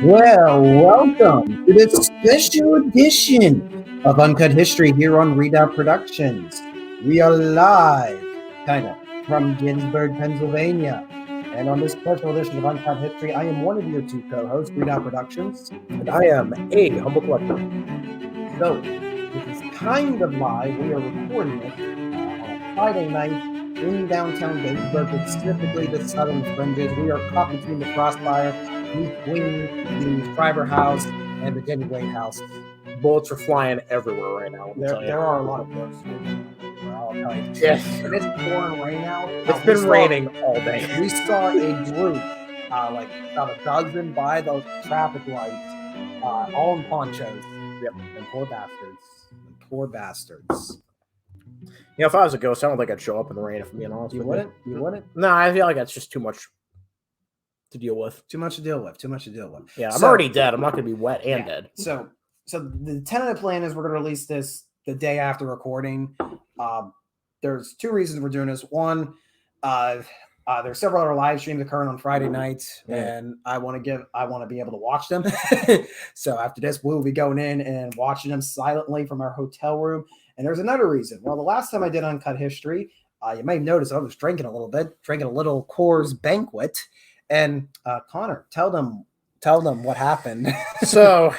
Well, welcome to this special edition of Uncut History here on Readout Productions. We are live, kind of, from Gettysburg, Pennsylvania. And on this special edition of Uncut History, I am one of your two co-hosts, Readout Productions. And I am a humble collector. So, this is kind of live. We are recording it on a Friday night in downtown Gettysburg, specifically the southern fringes. We are caught between the crossfire, between the Schreiber House and the Jenny Wayne House. Bullets are flying everywhere right now. There are a lot of bullets. I'll tell you. Yes. And it's pouring rain out. It's been raining all day. We saw a group, like about a dozen by the traffic lights, all in ponchos. Yep. And poor bastards. Poor bastards. You know, if I was a ghost, I don't think I'd show up in the rain, if I'm being honest with you. You wouldn't? No, I feel like that's just too much to deal with. Too much to deal with. Yeah, I'm already dead. I'm not going to be wet and dead. So the tentative plan is we're going to release this the day after recording. There's two reasons we're doing this. One, there's several other live streams occurring on Friday nights, and I want to be able to watch them. So after this, we'll be going in and watching them silently from our hotel room. And there's another reason. Well, the last time I did Uncut History, you may have noticed I was drinking a little Coors Banquet. And Connor, tell them what happened. So,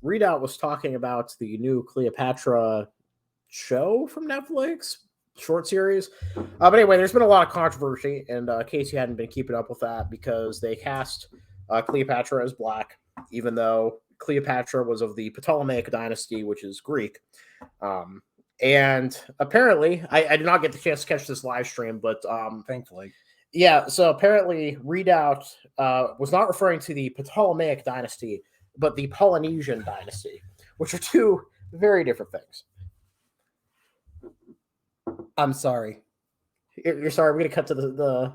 Readout was talking about the new Cleopatra show from Netflix, short series. But anyway, there's been a lot of controversy, and Casey hadn't been keeping up with that because they cast Cleopatra as black, even though Cleopatra was of the Ptolemaic dynasty, which is Greek. And apparently, I did not get the chance to catch this live stream, but thankfully. Yeah, so apparently Readout was not referring to the Ptolemaic dynasty, but the Polynesian dynasty, which are two very different things. I'm sorry. You're sorry. We're going to cut to the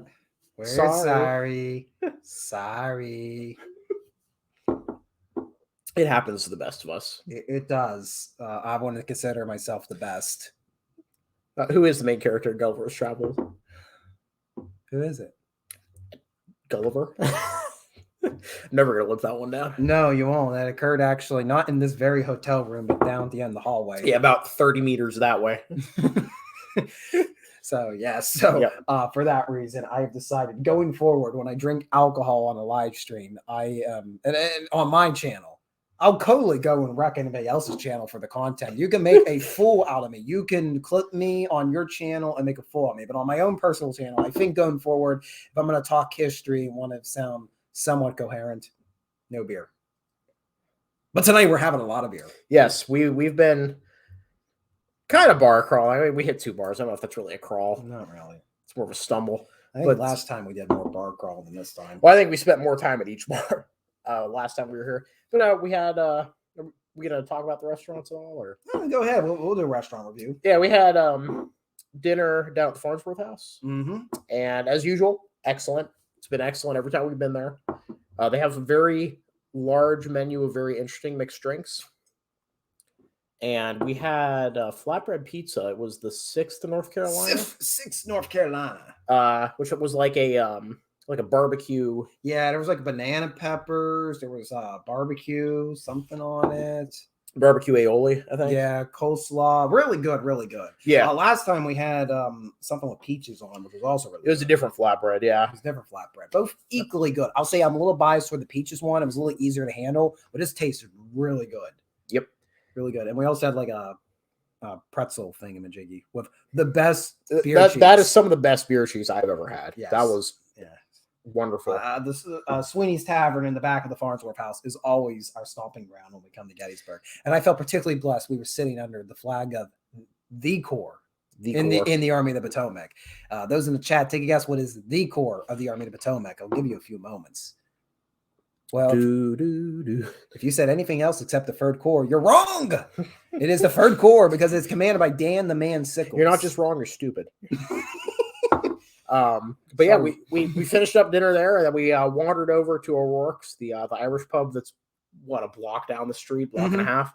We're sorry. Sorry. It happens to the best of us. It does. I want to consider myself the best. Who is the main character in Gulliver's Travels? Who is it? Gulliver? Never going to live that one down. No, you won't. That occurred actually not in this very hotel room, but down at the end of the hallway. Yeah, about 30 meters that way. So for that reason, I have decided going forward when I drink alcohol on a live stream, I and on my channel, I'll totally go and wreck anybody else's channel for the content. You can make a fool out of me. You can clip me on your channel and make a fool of me. But on my own personal channel, I think going forward, if I'm going to talk history and want to sound somewhat coherent, no beer. But tonight we're having a lot of beer. Yes, we've been kind of bar crawling. I mean, we hit 2 bars. I don't know if that's really a crawl. Not really. It's more of a stumble. I think last time we did more bar crawl than this time. Well, I think we spent more time at each bar last time we were here. But we had, are we going to talk about the restaurants at all? Or go ahead. We'll do a restaurant review. Yeah, we had dinner down at the Farnsworth House. Mm-hmm. And as usual, excellent. It's been excellent every time we've been there. They have a very large menu of very interesting mixed drinks. And we had flatbread pizza. It was the 6th in North Carolina. 6th North Carolina. Which was like a barbecue. Yeah, there was like banana peppers. There was barbecue, something on it. Barbecue aioli, I think. Yeah, coleslaw. Really good, really good. Yeah. Last time we had something with peaches on, which was also really good. It was a different flatbread, yeah. It was a different flatbread. Both equally good. I'll say I'm a little biased for the peaches one. It was a little easier to handle, but this tasted really good. Yep. Really good. And we also had like a pretzel thingamajiggy with the best beer cheese. That is some of the best beer cheese I've ever had. Yes. That was wonderful. This Sweeney's Tavern in the back of the Farnsworth House is always our stomping ground when we come to Gettysburg. And I felt particularly blessed. We were sitting under the flag of the Corps in the Army of the Potomac. Those in the chat, take a guess what is the Corps of the Army of the Potomac. I'll give you a few moments. Well, if you said anything else except the 3rd Corps, you're wrong. It is the 3rd Corps because it's commanded by Dan the Man Sickles. You're not just wrong, you're stupid. But yeah, we finished up dinner there, and then we wandered over to O'Rourke's, the Irish pub that's a block down the street, block and a half.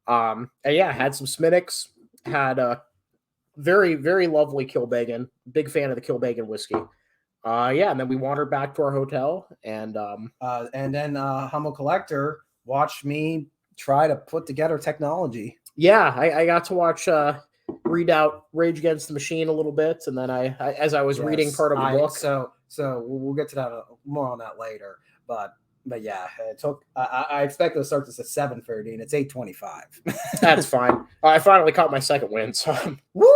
And yeah, had some Smittix, had a very, very lovely Kilbeggan. Big fan of the Kilbeggan whiskey. Yeah, and then we wandered back to our hotel, and then Humble Collector watched me try to put together technology. yeah, I got to watch read out Rage Against the Machine a little bit, and then I as I was reading part of the book. So we'll get to that more on that later. But yeah, it took. I expected to start this at 7:30, and it's 8:25. That's fine. I finally caught my second win, so Woo!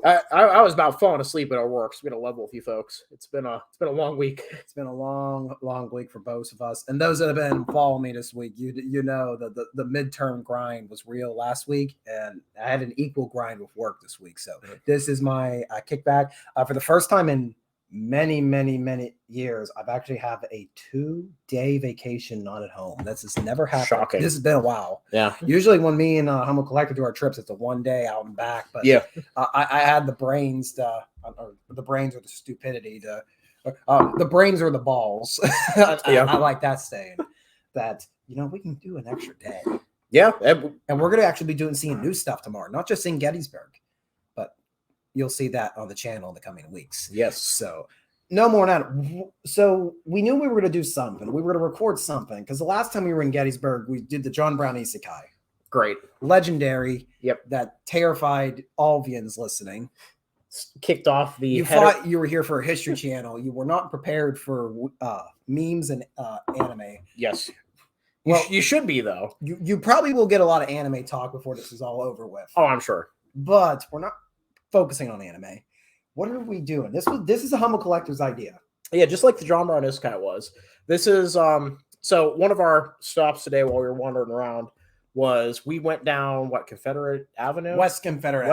I was about falling asleep at our work. So we got to level with you folks. It's been a long week. It's been a long week for both of us, and those that have been following me this week, you know that the midterm grind was real last week, and I had an equal grind with work this week. So this is my kickback for the first time in many years. I've actually have a 2-day vacation not at home. This has never happened. Shocking. This has been a while. Yeah. Usually when me and Humble Collector do our trips, it's a 1 day out and back. But yeah, I had the brains or the brains or the stupidity to the brains or the balls. I like that saying that, we can do an extra day. Yeah. And we're going to actually be seeing new stuff tomorrow, not just in Gettysburg. You'll see that on the channel in the coming weeks. Yes. So no more than that. So we knew we were going to do something. We were going to record something because the last time we were in Gettysburg, we did the John Brown Isekai. Great. Legendary. Yep. That terrified Alvians listening. Kicked off the. You thought you were here for a history channel. You were not prepared for memes and anime. Yes. Well, you should be though. You probably will get a lot of anime talk before this is all over with. Oh, I'm sure. But we're not focusing on anime. What are we doing? This is a Humble Collector's idea. Yeah, just like the John Brown Isekai was. This is so one of our stops today while we were wandering around was we went down Confederate Avenue? West Confederate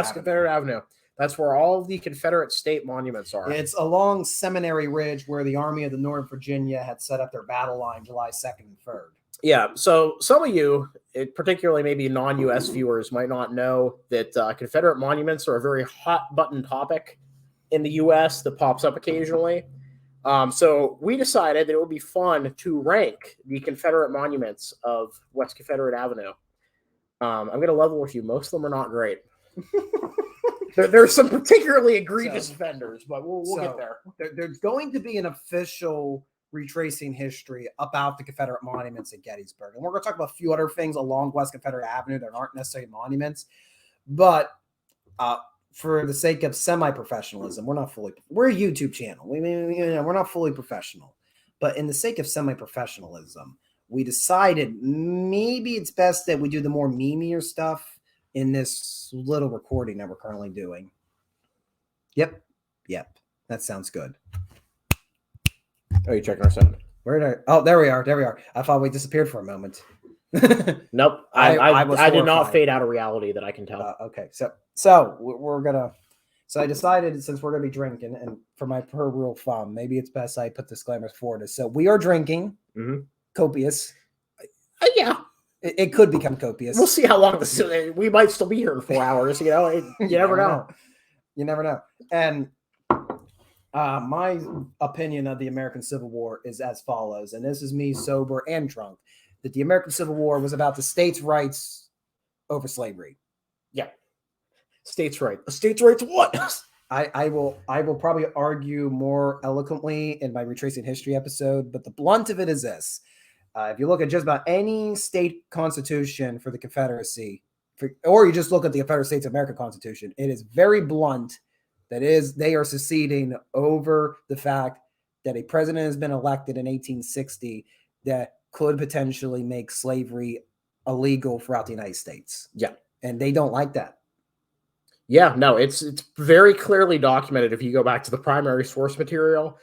Avenue. That's where all of the Confederate state monuments are. It's along Seminary Ridge where the Army of the Northern Virginia had set up their battle line July 2nd and 3rd. Yeah, so some of you, particularly maybe non-U.S. viewers, might not know that Confederate monuments are a very hot-button topic in the U.S. that pops up occasionally. So we decided that it would be fun to rank the Confederate monuments of West Confederate Avenue. I'm going to level with you. Most of them are not great. There's some particularly egregious offenders, but we'll get there. There's going to be an official retracing history about the Confederate monuments at Gettysburg. And we're going to talk about a few other things along West Confederate Avenue that aren't necessarily monuments. But for the sake of semi-professionalism, we're a YouTube channel. We're not fully professional. But in the sake of semi-professionalism, we decided maybe it's best that we do the more memeier stuff in this little recording that we're currently doing. Yep. That sounds good. Are you checking our sound? There we are. I thought we disappeared for a moment. Nope. I did not fade out of reality that I can tell. Okay. So we're gonna. So I decided since we're gonna be drinking, and for my per rule of thumb, maybe it's best I put disclaimers forward. So we are drinking copious. Yeah. It could become copious. We'll see how long we might still be here in 4 hours. You never know. You never know. And my opinion of the American Civil War is as follows, and this is me sober and drunk, that the American Civil War was about the states' rights over slavery. Yeah. States' rights. States' rights what? I will probably argue more eloquently in my Retracing History episode, but the blunt of it is this. If you look at just about any state constitution for the Confederacy, or you just look at the Confederate States of America Constitution, it is very blunt. That is, they are seceding over the fact that a president has been elected in 1860 that could potentially make slavery illegal throughout the United States. Yeah. And they don't like that. Yeah, no, it's very clearly documented if you go back to the primary source material.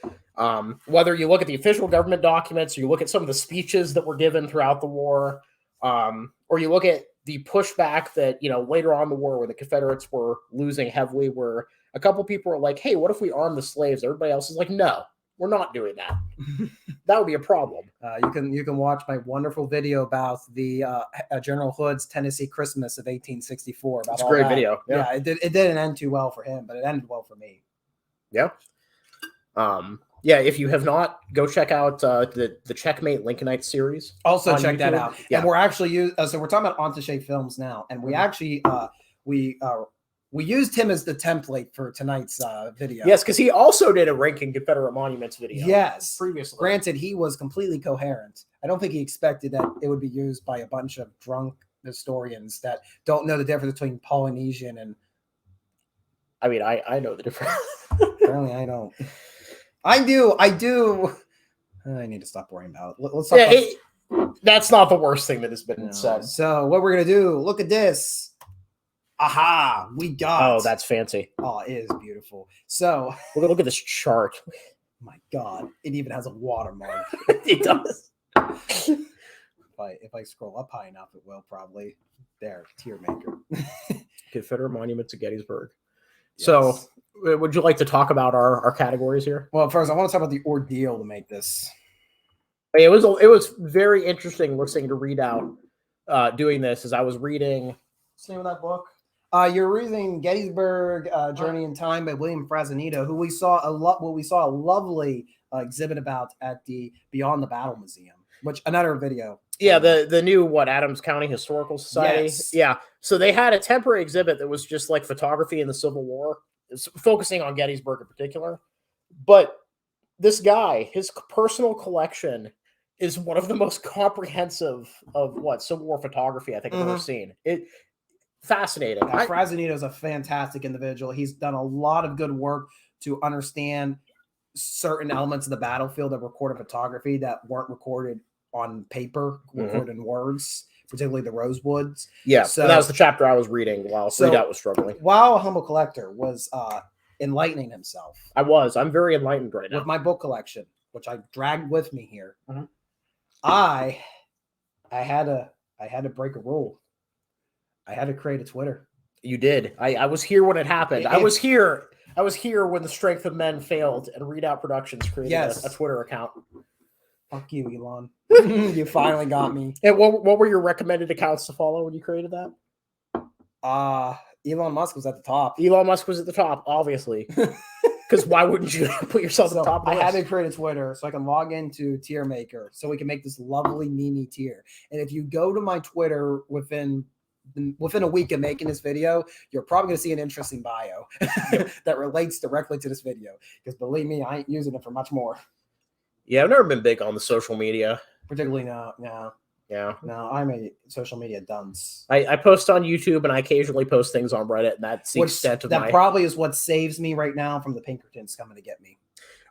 Whether you look at the official government documents, or you look at some of the speeches that were given throughout the war, or you look at the pushback that, later on in the war where the Confederates were losing heavily, where a couple people were like, hey, what if we arm the slaves? Everybody else is like, no, we're not doing that. That would be a problem. You can watch my wonderful video about the General Hood's Tennessee Christmas of 1864. It's a great video. Yeah, it didn't end too well for him, but it ended well for me. Yeah. Yeah, if you have not, go check out the Checkmate Lincolnite series. Also check that out. Yeah. And we're actually so we're talking about Antache Films now, and we actually we used him as the template for tonight's video. Yes, because he also did a ranking Confederate monuments video. Yes. Previously. Granted, he was completely coherent. I don't think he expected that it would be used by a bunch of drunk historians that don't know the difference between Polynesian and. I mean, I know the difference. Apparently, I don't. I do. I need to stop worrying about it. Let's talk about. That's not the worst thing that has been said. So what we're gonna do? Look at this. Aha! We got. Oh, that's fancy. Oh, it is beautiful. So Look at this chart. my God, it even has a watermark. It does. If I scroll up high enough, it will probably. There, tier maker. Confederate monuments at Gettysburg. Yes. So, would you like to talk about our categories here? Well, first, I want to talk about the ordeal to make this. It was very interesting listening to read out doing this as I was reading. What's the name of that book? You're reading Gettysburg Journey in Time by William Frazanito, who we saw a lovely exhibit about at the Beyond the Battle Museum, which another video. Yeah, the new Adams County Historical Society. Yes. Yeah, so they had a temporary exhibit that was just like photography in the Civil War, focusing on Gettysburg in particular. But this guy, his personal collection is one of the most comprehensive of Civil War photography I think I've ever seen. Fascinating. Frazanito is a fantastic individual. He's done a lot of good work to understand certain elements of the battlefield of recorded photography that weren't recorded on paper, recorded in words, particularly the Rosewoods. Yeah, so that was the chapter I was reading while Freedout was struggling. While a humble collector was enlightening himself. I'm very enlightened right now. With my book collection, which I dragged with me here. I had to break a rule. I had to create a Twitter. You did. I was here when it happened. I was here when the Strength of Men failed and Readout Productions created a Twitter account. Fuck you, Elon. You finally got me. And what were your recommended accounts to follow when you created that? Elon Musk was at the top. Elon Musk was at the top, obviously. Because why wouldn't you put yourself at the top of the list? I had to create a Twitter so I can log into Tier Maker so we can make this lovely meme tier. And if you go to my Twitter within a week of making this video, you're probably going to see an interesting bio that relates directly to this video. Because believe me, I ain't using it for much more. Yeah, I've never been big on the social media. Particularly now. Yeah. No, I'm a social media dunce. I post on YouTube and I occasionally post things on Reddit, and that's the extent of that probably is what saves me right now from the Pinkertons coming to get me.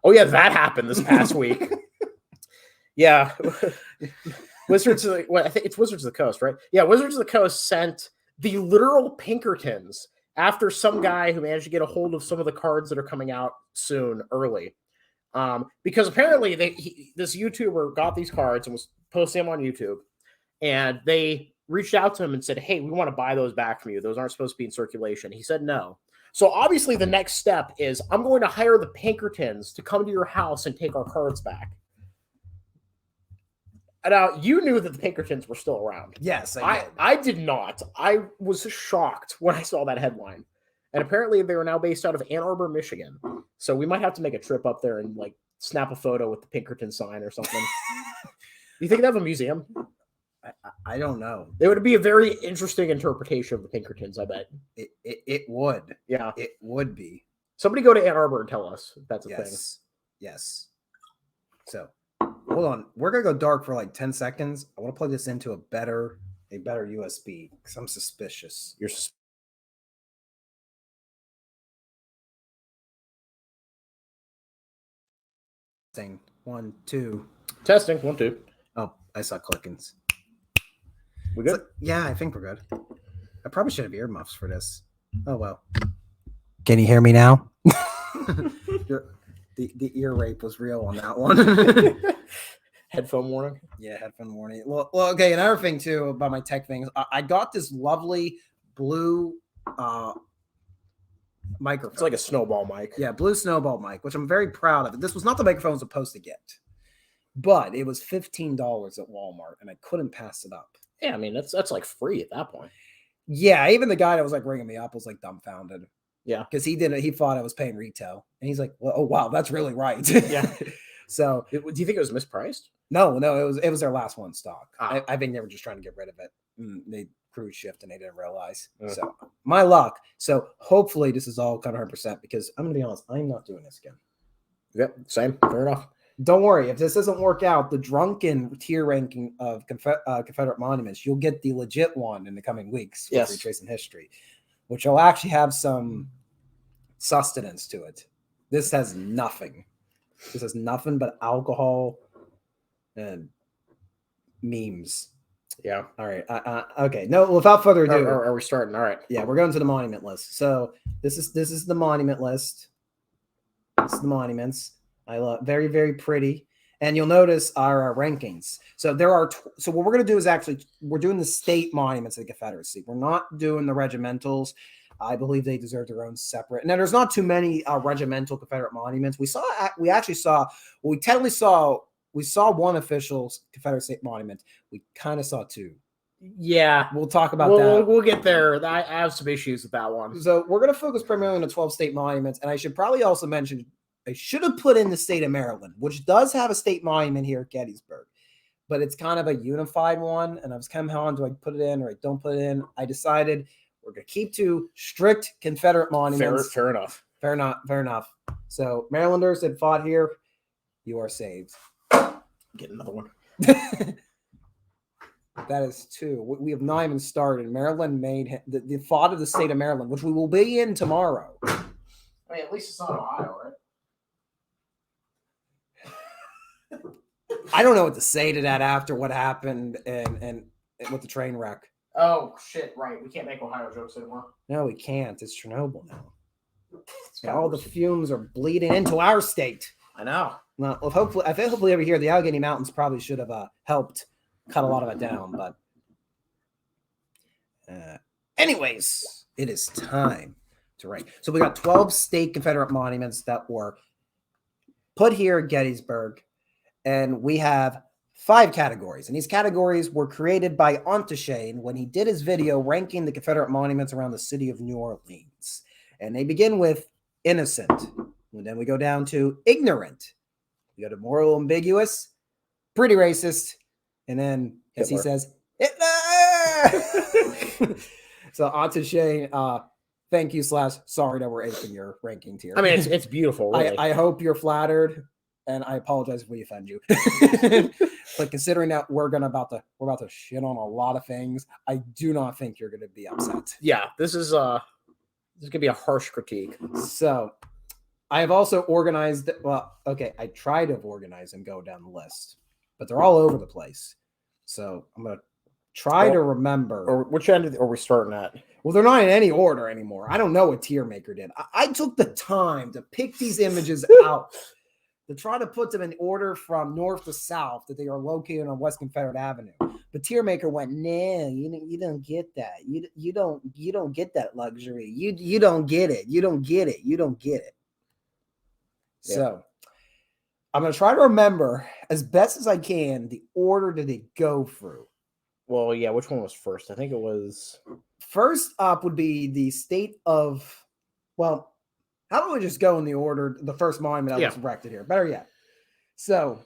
Oh yeah, that happened this past week. Yeah. Wizards of I think it's Wizards of the Coast, right? Yeah, Wizards of the Coast sent the literal Pinkertons after some guy who managed to get a hold of some of the cards that are coming out soon early. Because apparently this YouTuber got these cards and was posting them on YouTube, and they reached out to him and said, "Hey, we want to buy those back from you. Those aren't supposed to be in circulation." He said no. So obviously the next step is I'm going to hire the Pinkertons to come to your house and take our cards back. Now, you knew that the Pinkertons were still around. Yes, I did not. I was shocked when I saw that headline. And apparently they are now based out of Ann Arbor, Michigan. So we might have to make a trip up there and like snap a photo with the Pinkerton sign or something. Do you think they have a museum? I don't know. It would be a very interesting interpretation of the Pinkertons, I bet. It would. Yeah. It would be. Somebody go to Ann Arbor and tell us if that's a thing. Yes. So hold on. We're gonna go dark for like 10 seconds. I want to plug this into a better USB because I'm suspicious. You're Testing. 1, 2. Testing. 1, 2. Oh, I saw clickings. We good? Yeah, I think we're good. I probably should have earmuffs for this. Oh well. Can you hear me now? The ear rape was real on that one. Headphone warning. Yeah, headphone warning. Well, okay. Another thing too about my tech things, I got this lovely blue microphone. It's like a snowball mic. Yeah, blue snowball mic, which I'm very proud of. This was not the microphone I was supposed to get, but it was $15 at Walmart, and I couldn't pass it up. Yeah, I mean that's like free at that point. Yeah, even the guy that was like ringing me up was like dumbfounded. Yeah, because he thought I was paying retail, and he's like, "Well, oh wow, that's really right." Yeah. So, do you think it was mispriced? No, it was their last one stock. Ah. I think they were just trying to get rid of it. They cruise shift and they didn't realize. So my luck. So hopefully this is all 100% because I'm gonna be honest, I'm not doing this again. Yep, same. Fair enough. Don't worry, if this doesn't work out, the drunken tier ranking of Confederate monuments, you'll get the legit one in the coming weeks. Yes, Retracing history, which will actually have some sustenance to it. This has nothing. This has nothing but alcohol and memes. Yeah. All right. Okay. No. Without further ado, Are we starting? All right. Yeah, we're going to the monument list. So this is the monument list. This is the monuments. I love very, very pretty. And you'll notice our rankings. So there are. So what we're going to do is actually we're doing the state monuments of the Confederacy. We're not doing the regimentals. I believe they deserve their own separate. Now there's not too many regimental Confederate monuments. We actually saw. Well, we technically saw. We saw one official Confederate state monument. We kind of saw two. Yeah, we'll talk about that. We'll get there. I have some issues with that one. So we're going to focus primarily on the 12 state monuments. And I should probably also mention, I should have put in the state of Maryland, which does have a state monument here at Gettysburg, but it's kind of a unified one. And I was kind of on, do I put it in or I don't put it in? I decided we're going to keep to strict Confederate monuments. Fair enough. Fair enough. So Marylanders that fought here, you are saved. Get another one. That is two. We have not even started. Maryland made the thought of the state of Maryland, which we will be in tomorrow. I mean, at least it's not Ohio, right? I don't know what to say to that after what happened and with the train wreck. Oh shit! Right, we can't make Ohio jokes anymore. No, we can't. It's Chernobyl now. All the fumes are bleeding into our state. I know. Well, hopefully over here, the Allegheny Mountains probably should have helped cut a lot of it down. But anyways, it is time to rank. So we got 12 state Confederate monuments that were put here at Gettysburg, and we have 5 categories. And these categories were created by Ontashane when he did his video ranking the Confederate monuments around the city of New Orleans. And they begin with innocent. And then we go down to ignorant. We go to moral ambiguous, pretty racist, and then, as he says, Hitler! So, Ontashane, thank you / sorry that we're aping your ranking tier. I mean, it's beautiful. Really. I hope you're flattered, and I apologize if we offend you. But considering that we're about to shit on a lot of things, I do not think you're gonna be upset. Yeah, this is gonna be a harsh critique. So I have also organized. Well, okay, I try to organize and go down the list, but they're all over the place. So I'm gonna try to remember. Or which end are we starting at? Well, they're not in any order anymore. I don't know what tier maker did. I took the time to pick these images out to try to put them in order from north to south that they are located on West Confederate Avenue. But tier maker went, no, you don't get that. You don't get that luxury. You don't get it. You don't get it. You don't get it. Yeah. So I'm going to try to remember as best as I can the order that they go through. Well, yeah, which one was first? I think it was... First up would be the state of... Well, how about we just go in the order, the first monument that was erected here? Better yet. So,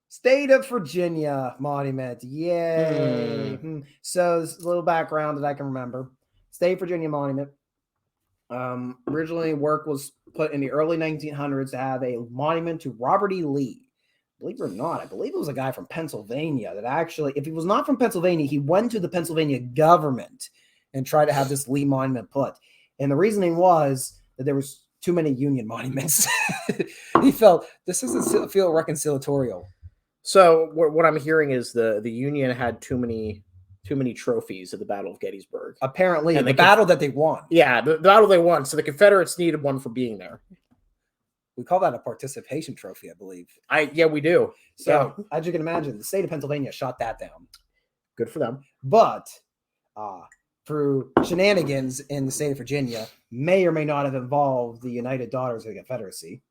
state of Virginia monument. Yay. So, this is a little background that I can remember. State of Virginia monument. Originally, work was put in the early 1900s to have a monument to Robert E. Lee. Believe it or not, I believe it was a guy from Pennsylvania that actually, if he was not from Pennsylvania, he went to the Pennsylvania government and tried to have this Lee monument put. And the reasoning was that there was too many Union monuments. He felt this doesn't feel reconciliatorial. So what I'm hearing is the Union had too many trophies at the Battle of Gettysburg. Apparently, and the battle that they won. Yeah, the battle they won. So the Confederates needed one for being there. We call that a participation trophy, I believe. Yeah, we do. So, as you can imagine, the state of Pennsylvania shot that down. Good for them. But through shenanigans in the state of Virginia, may or may not have involved the United Daughters of the Confederacy.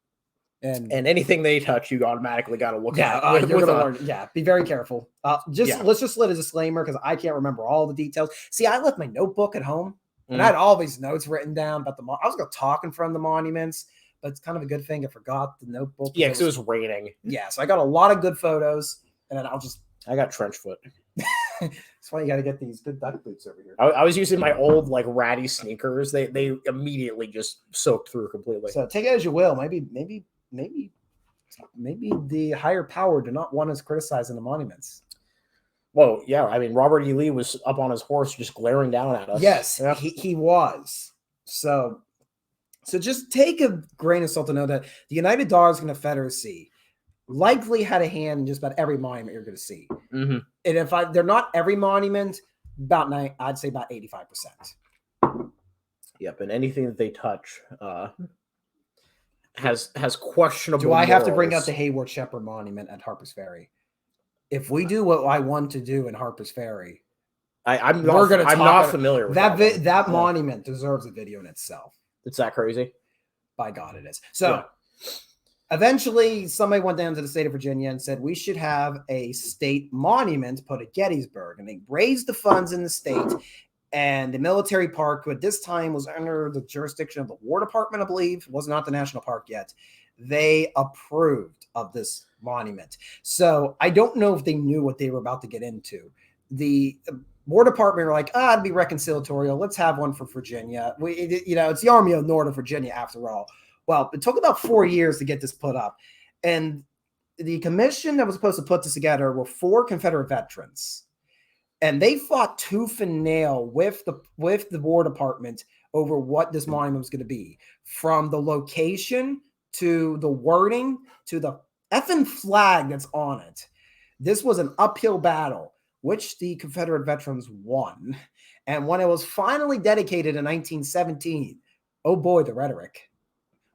And anything they touch, you automatically got to look at. You're gonna learn. Yeah, be very careful. Let's just let a disclaimer because I can't remember all the details. See, I left my notebook at home, and I had all these notes written down about I was going to talk in front of the monuments, but it's kind of a good thing I forgot the notebook. Yeah, because it was raining. Yeah, so I got a lot of good photos, and then I got trench foot. That's why you got to get these good duck boots over here. I was using my old like ratty sneakers. They immediately just soaked through completely. So take it as you will. Maybe the higher power do not want us criticizing the monuments. Well, yeah. I mean, Robert E. Lee was up on his horse, just glaring down at us. Yes, yeah. he was. So just take a grain of salt to know that the United Daughters of the Confederacy likely had a hand in just about every monument you're going to see. Mm-hmm. And if they're not every monument, I'd say about 85%. Yep, and anything that they touch has questionable. Do I have to bring morals. up the Hayward Shepherd Monument at Harper's Ferry? If we do what I want to do in Harper's Ferry, I'm not familiar with that. That monument deserves a video in itself. It's that crazy. By God, it is. So eventually, somebody went down to the state of Virginia and said we should have a state monument put at Gettysburg, and they raised the funds in the state. And the military park, who at this time was under the jurisdiction of the War Department, I believe, was not the national park yet. They approved of this monument. So I don't know if they knew what they were about to get into. The War Department were like, it'd be reconciliatorial. Let's have one for Virginia. It's the Army of Northern Virginia after all. Well, it took about 4 years to get this put up. And the commission that was supposed to put this together were 4 Confederate veterans. And they fought tooth and nail with the War Department over what this monument was going to be. From the location to the wording to the effing flag that's on it. This was an uphill battle, which the Confederate veterans won. And when it was finally dedicated in 1917, oh boy, the rhetoric.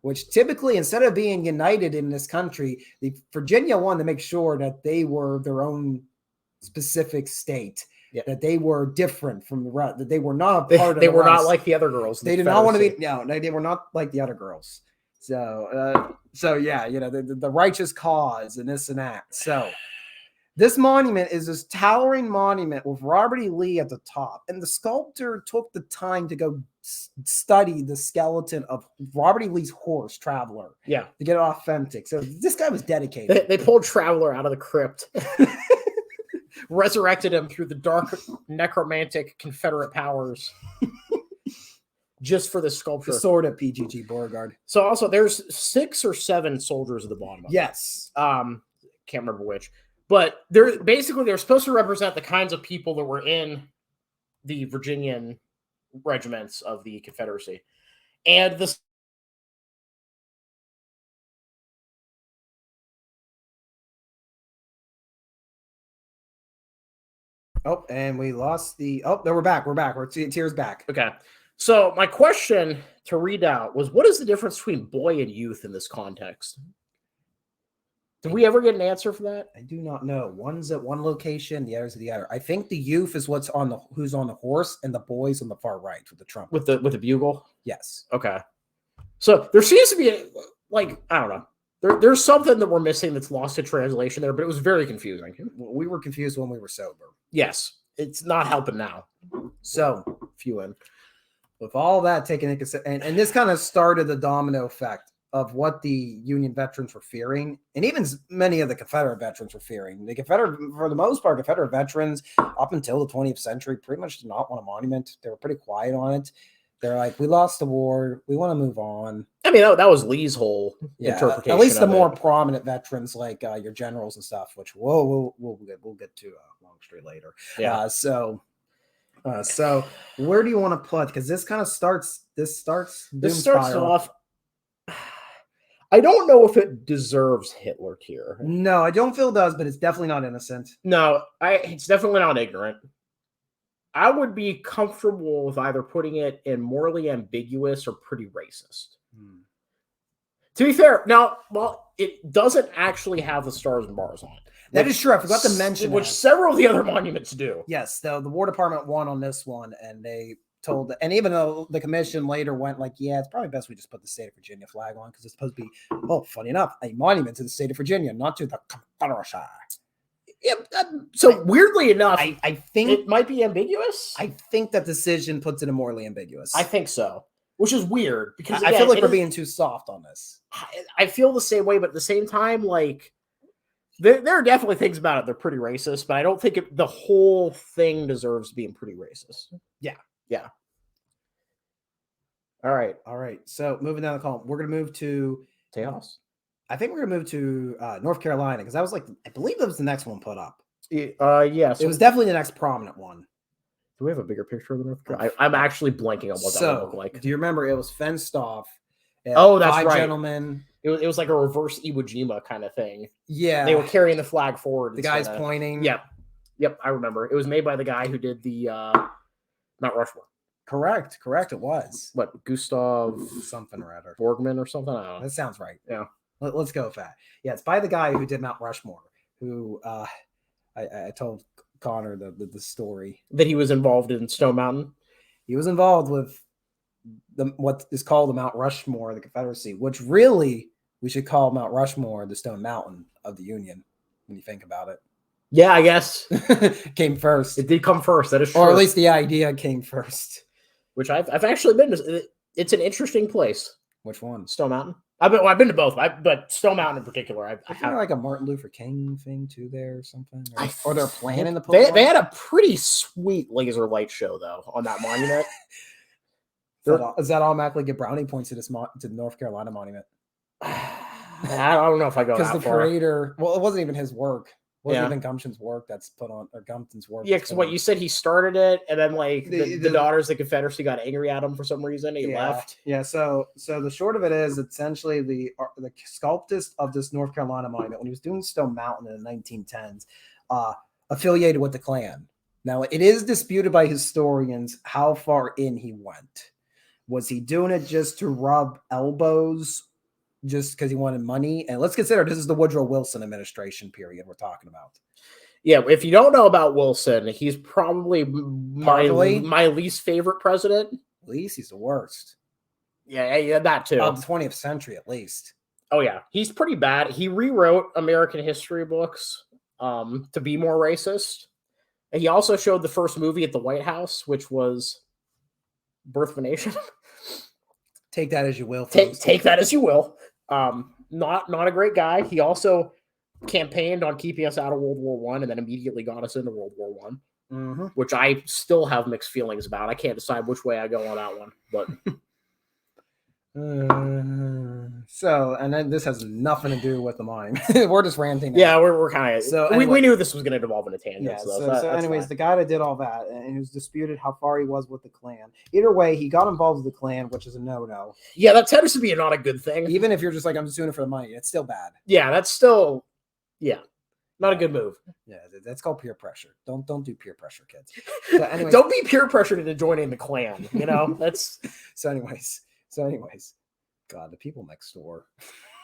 Which typically, instead of being united in this country, Virginia wanted to make sure that they were their own specific state, that they were different from the rest, that they were not a part of the They were rest. not like the other girls. They did not want to be, they were not like the other girls. So yeah, the righteous cause and this and that. So this monument is this towering monument with Robert E. Lee at the top. And the sculptor took the time to go study the skeleton of Robert E. Lee's horse, Traveler. Yeah. To get it authentic. So this guy was dedicated. They pulled Traveler out of the crypt. Resurrected him through the dark necromantic Confederate powers. Just for the sculpture. The sword of PGG Beauregard. So also there's 6 or 7 soldiers at the bottom of it. Yes. Can't remember which. But they're supposed to represent the kinds of people that were in the Virginian regiments of the Confederacy. And the Oh, and we lost the... Oh, no, we're back. Tears back. Okay. So my question to read out was, what is the difference between boy and youth in this context? Did we ever get an answer for that? I do not know. One's at one location, the other's at the other. I think the youth is who's on the horse, and the boy's on the far right with the trumpet. With the bugle? Yes. Okay. So there seems to be I don't know. There's something that we're missing that's lost in translation there, but it was very confusing. We were confused when we were sober. Yes. It's not helping now. So, Few in. with all that taken into consideration, and this kind of started the domino effect of what the Union veterans were fearing, and even many of the Confederate veterans were fearing. For the most part, Confederate veterans up until the 20th century pretty much did not want a monument. They were pretty quiet on it. They're like, we lost the war. We want to move on. I mean, that was Lee's whole interpretation. At least the more prominent veterans, like your generals and stuff, which we'll get to Longstreet later. Yeah. So where do you want to put? Because this kind of starts. This starts off. I don't know if it deserves Hitler tier. No, I don't feel it does, but it's definitely not innocent. No, it's definitely not ignorant. I would be comfortable with either putting it in morally ambiguous or pretty racist. To be fair, now, it doesn't actually have the stars and bars on it. That is true. I forgot to mention which several of the other monuments do. Yes, the War Department won on this one, and they told, and even though the commission later went like, yeah, it's probably best we just put the state of Virginia flag on because it's supposed to be, funny enough, a monument to the state of Virginia, not to the Confederacy. Yeah, so weirdly enough, I think it might be ambiguous. I think that decision puts it in morally ambiguous. I think so, which is weird because I feel like we're being too soft on this. I feel the same way, but at the same time, There are definitely things about it. They're pretty racist, but I don't think the whole thing deserves being pretty racist. Yeah. All right. So moving down the column, we're going to move to Tejas. I think we're going to move to North Carolina because that was I believe that was the next one put up. Yeah. So it was definitely the next prominent one. Do we have a bigger picture of the North Carolina? I'm actually blanking on what that would look like. Do you remember it was fenced off? Oh, that's right. Gentlemen. It was like a reverse Iwo Jima kind of thing. Yeah. They were carrying the flag forward. The guy's pointing. Yep, I remember. It was made by the guy who did the Mount Rushmore. Correct. It was. What, Gustav something or other. Borgman or something? I don't know. That sounds right. Yeah. Let's go with that. Yeah, it's by the guy who did Mount Rushmore, who I told Connor the story. That he was involved in Stone Mountain? He was involved with what is called the Mount Rushmore of the Confederacy, which really we should call Mount Rushmore the Stone Mountain of the Union, when you think about it. Yeah, I guess. Came first. It did come first, that is true. Or at least the idea came first. Which I've actually been to. It's an interesting place. Which one? Stone Mountain. I've been to both, but Stone Mountain in particular. I have like a Martin Luther King thing too there or something. Or they're planning the they had a pretty sweet laser light show though on that monument. Does that automatically get brownie points to the North Carolina monument? I don't know if I go that far. Because the creator, well, it wasn't even his work. It wasn't even Gumption's work that's put on, or Gumpton's work. Yeah, because what you said, he started it, and then like the daughters of the Confederacy got angry at him for some reason. He left. Yeah. So the short of it is essentially the sculptist of this North Carolina monument, when he was doing Stone Mountain in the 1910s, affiliated with the Klan. Now it is disputed by historians how far in he went. Was he doing it just to rub elbows? Just because he wanted money? And let's consider this is the Woodrow Wilson administration period we're talking about. Yeah, if you don't know about Wilson, he's probably my least favorite president. At least he's the worst. Yeah, that too. Of the 20th century, at least. Oh yeah, he's pretty bad. He rewrote American history books to be more racist. And he also showed the first movie at the White House, which was Birth of a Nation. Take that as you will. Take that as you will. Not a great guy. He also campaigned on keeping us out of World War I, and then immediately got us into World War I, which I still have mixed feelings about. I can't decide which way I go on that one. But and then this has nothing to do with the monument. We're just ranting. Yeah, we're kind of. So anyway, we knew this was going to devolve into tangents. Yeah. So anyways, the guy that did all that, and it was disputed how far he was with the Klan. Either way, he got involved with the Klan, which is a no-no. Yeah, that tends to be not a good thing. Even if you're just like, I'm just doing it for the money, it's still bad. Yeah, that's still, not a good move. Yeah, that's called peer pressure. Don't do peer pressure, kids. So anyways, don't be peer pressured into joining the Klan. You know, that's So anyways, God, the people next door.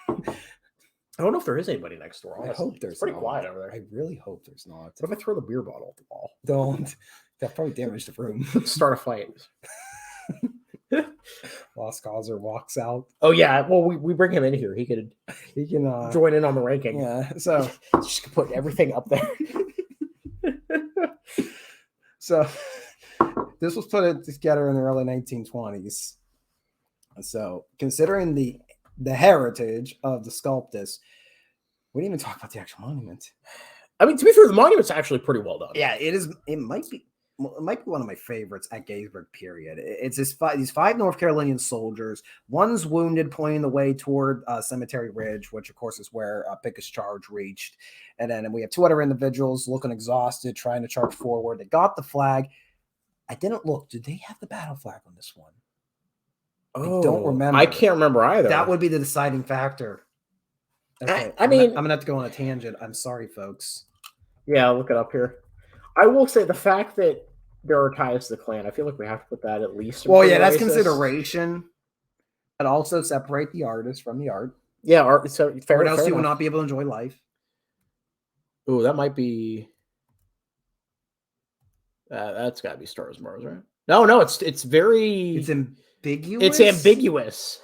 I don't know if there is anybody next door. Honestly. I hope there's pretty not. quiet over there. I really hope there's not. What if I throw the beer bottle at the wall? Don't. That probably damaged the room. Start a fight. Lost Causer walks out. Oh yeah. Well, we bring him in here. He can join in on the ranking. Yeah. So just put everything up there. So this was put together in the early 1920s. So considering the heritage of the sculptors, we didn't even talk about the actual monument. I mean, to be fair, the monument's actually pretty well done. Yeah, it is. It might be one of my favorites at Gettysburg period. It's these five North Carolinian soldiers. One's wounded, pointing the way toward Cemetery Ridge, which of course is where Pickett's charge reached. And then we have two other individuals looking exhausted, trying to charge forward. They got the flag. I didn't look. Did they have the battle flag on this one? I don't remember. I can't remember either. That would be the deciding factor. Okay, I mean, I'm gonna have to go on a tangent. I'm sorry, folks. Yeah, I'll look it up here. I will say the fact that there are ties to the Klan, I feel like we have to put that at least. Well, yeah, that's consideration. But also separate the artist from the art. Yeah, art. So fair. Or else you will not be able to enjoy life. Oh, that might be. That's got to be Stars Mars, right? No, it's very. It's ambiguous. It's ambiguous.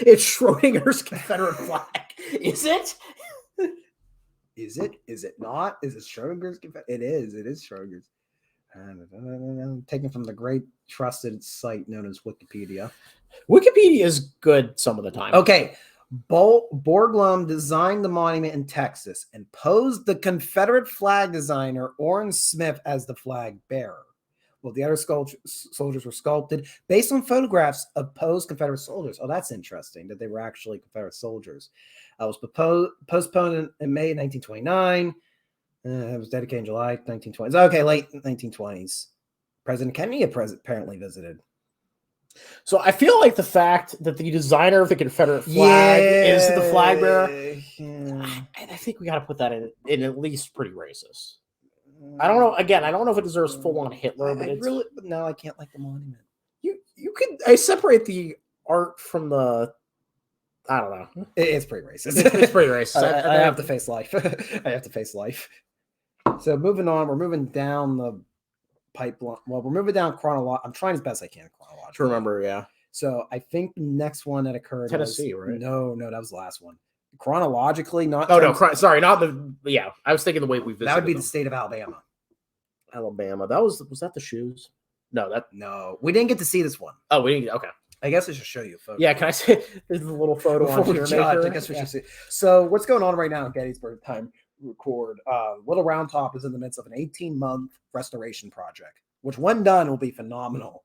It's Schrodinger's Confederate flag. Is it? Is it? Is it not? Is it Schrodinger's? It is. It is Schrodinger's. Taken from the great trusted site known as Wikipedia. Wikipedia is good some of the time. Okay. Borglum designed the monument in Texas and posed the Confederate flag designer Orrin Smith as the flag bearer. Well, the other soldiers were sculpted based on photographs of posed Confederate soldiers. Oh, that's interesting that they were actually Confederate soldiers. It was postponed in May 1929. It was dedicated in July 1920s. Okay, late 1920s. President Kennedy apparently visited. So I feel like the fact that the designer of the Confederate flag is the flag bearer, I think we got to put that in at least pretty racist. I don't know. Again, I don't know if it deserves full-on Hitler, but no, I can't like the monument. I separate the art from the. I don't know. It's pretty racist. It's pretty racist. I have to face life. I have to face life. So moving on, we're moving down the pipeline. Well, we're moving down chronologically. I'm trying as best I can chronologically. To remember, yeah. So I think the next one that occurred Tennessee, right? No, that was the last one. Chronologically, not. Oh no, sorry, not the. Yeah, I was thinking the way we visited. That would be the state of Alabama. Alabama. Was that the shoes? No, we didn't get to see this one. Oh, we didn't. Okay. I guess I should show you a photo. Yeah, can I say there's a little photo on here? I guess we should see. So what's going on right now at Gettysburg time record? Little Round Top is in the midst of an 18-month restoration project, which when done will be phenomenal.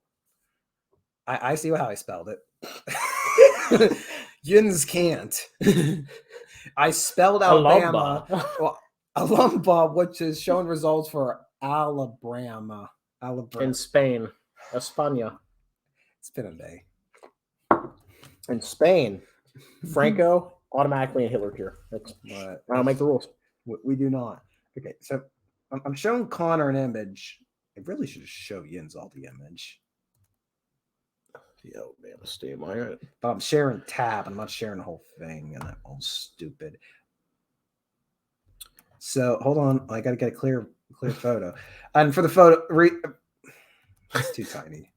I see how I spelled it. Yins can't. I spelled Alabama. Alumba, which is showing results for Alabama. In Spain. España. It's been a day. In Spain, Franco automatically in Hitler tier. I don't make the rules. We do not. Okay, so I'm showing Connor an image. I really should show Yins all the image. The Alabama State, am I right? But I'm sharing tab. I'm not sharing the whole thing, and I'm all stupid. So hold on, I got to get a clear photo. And for the photo, it's too tiny.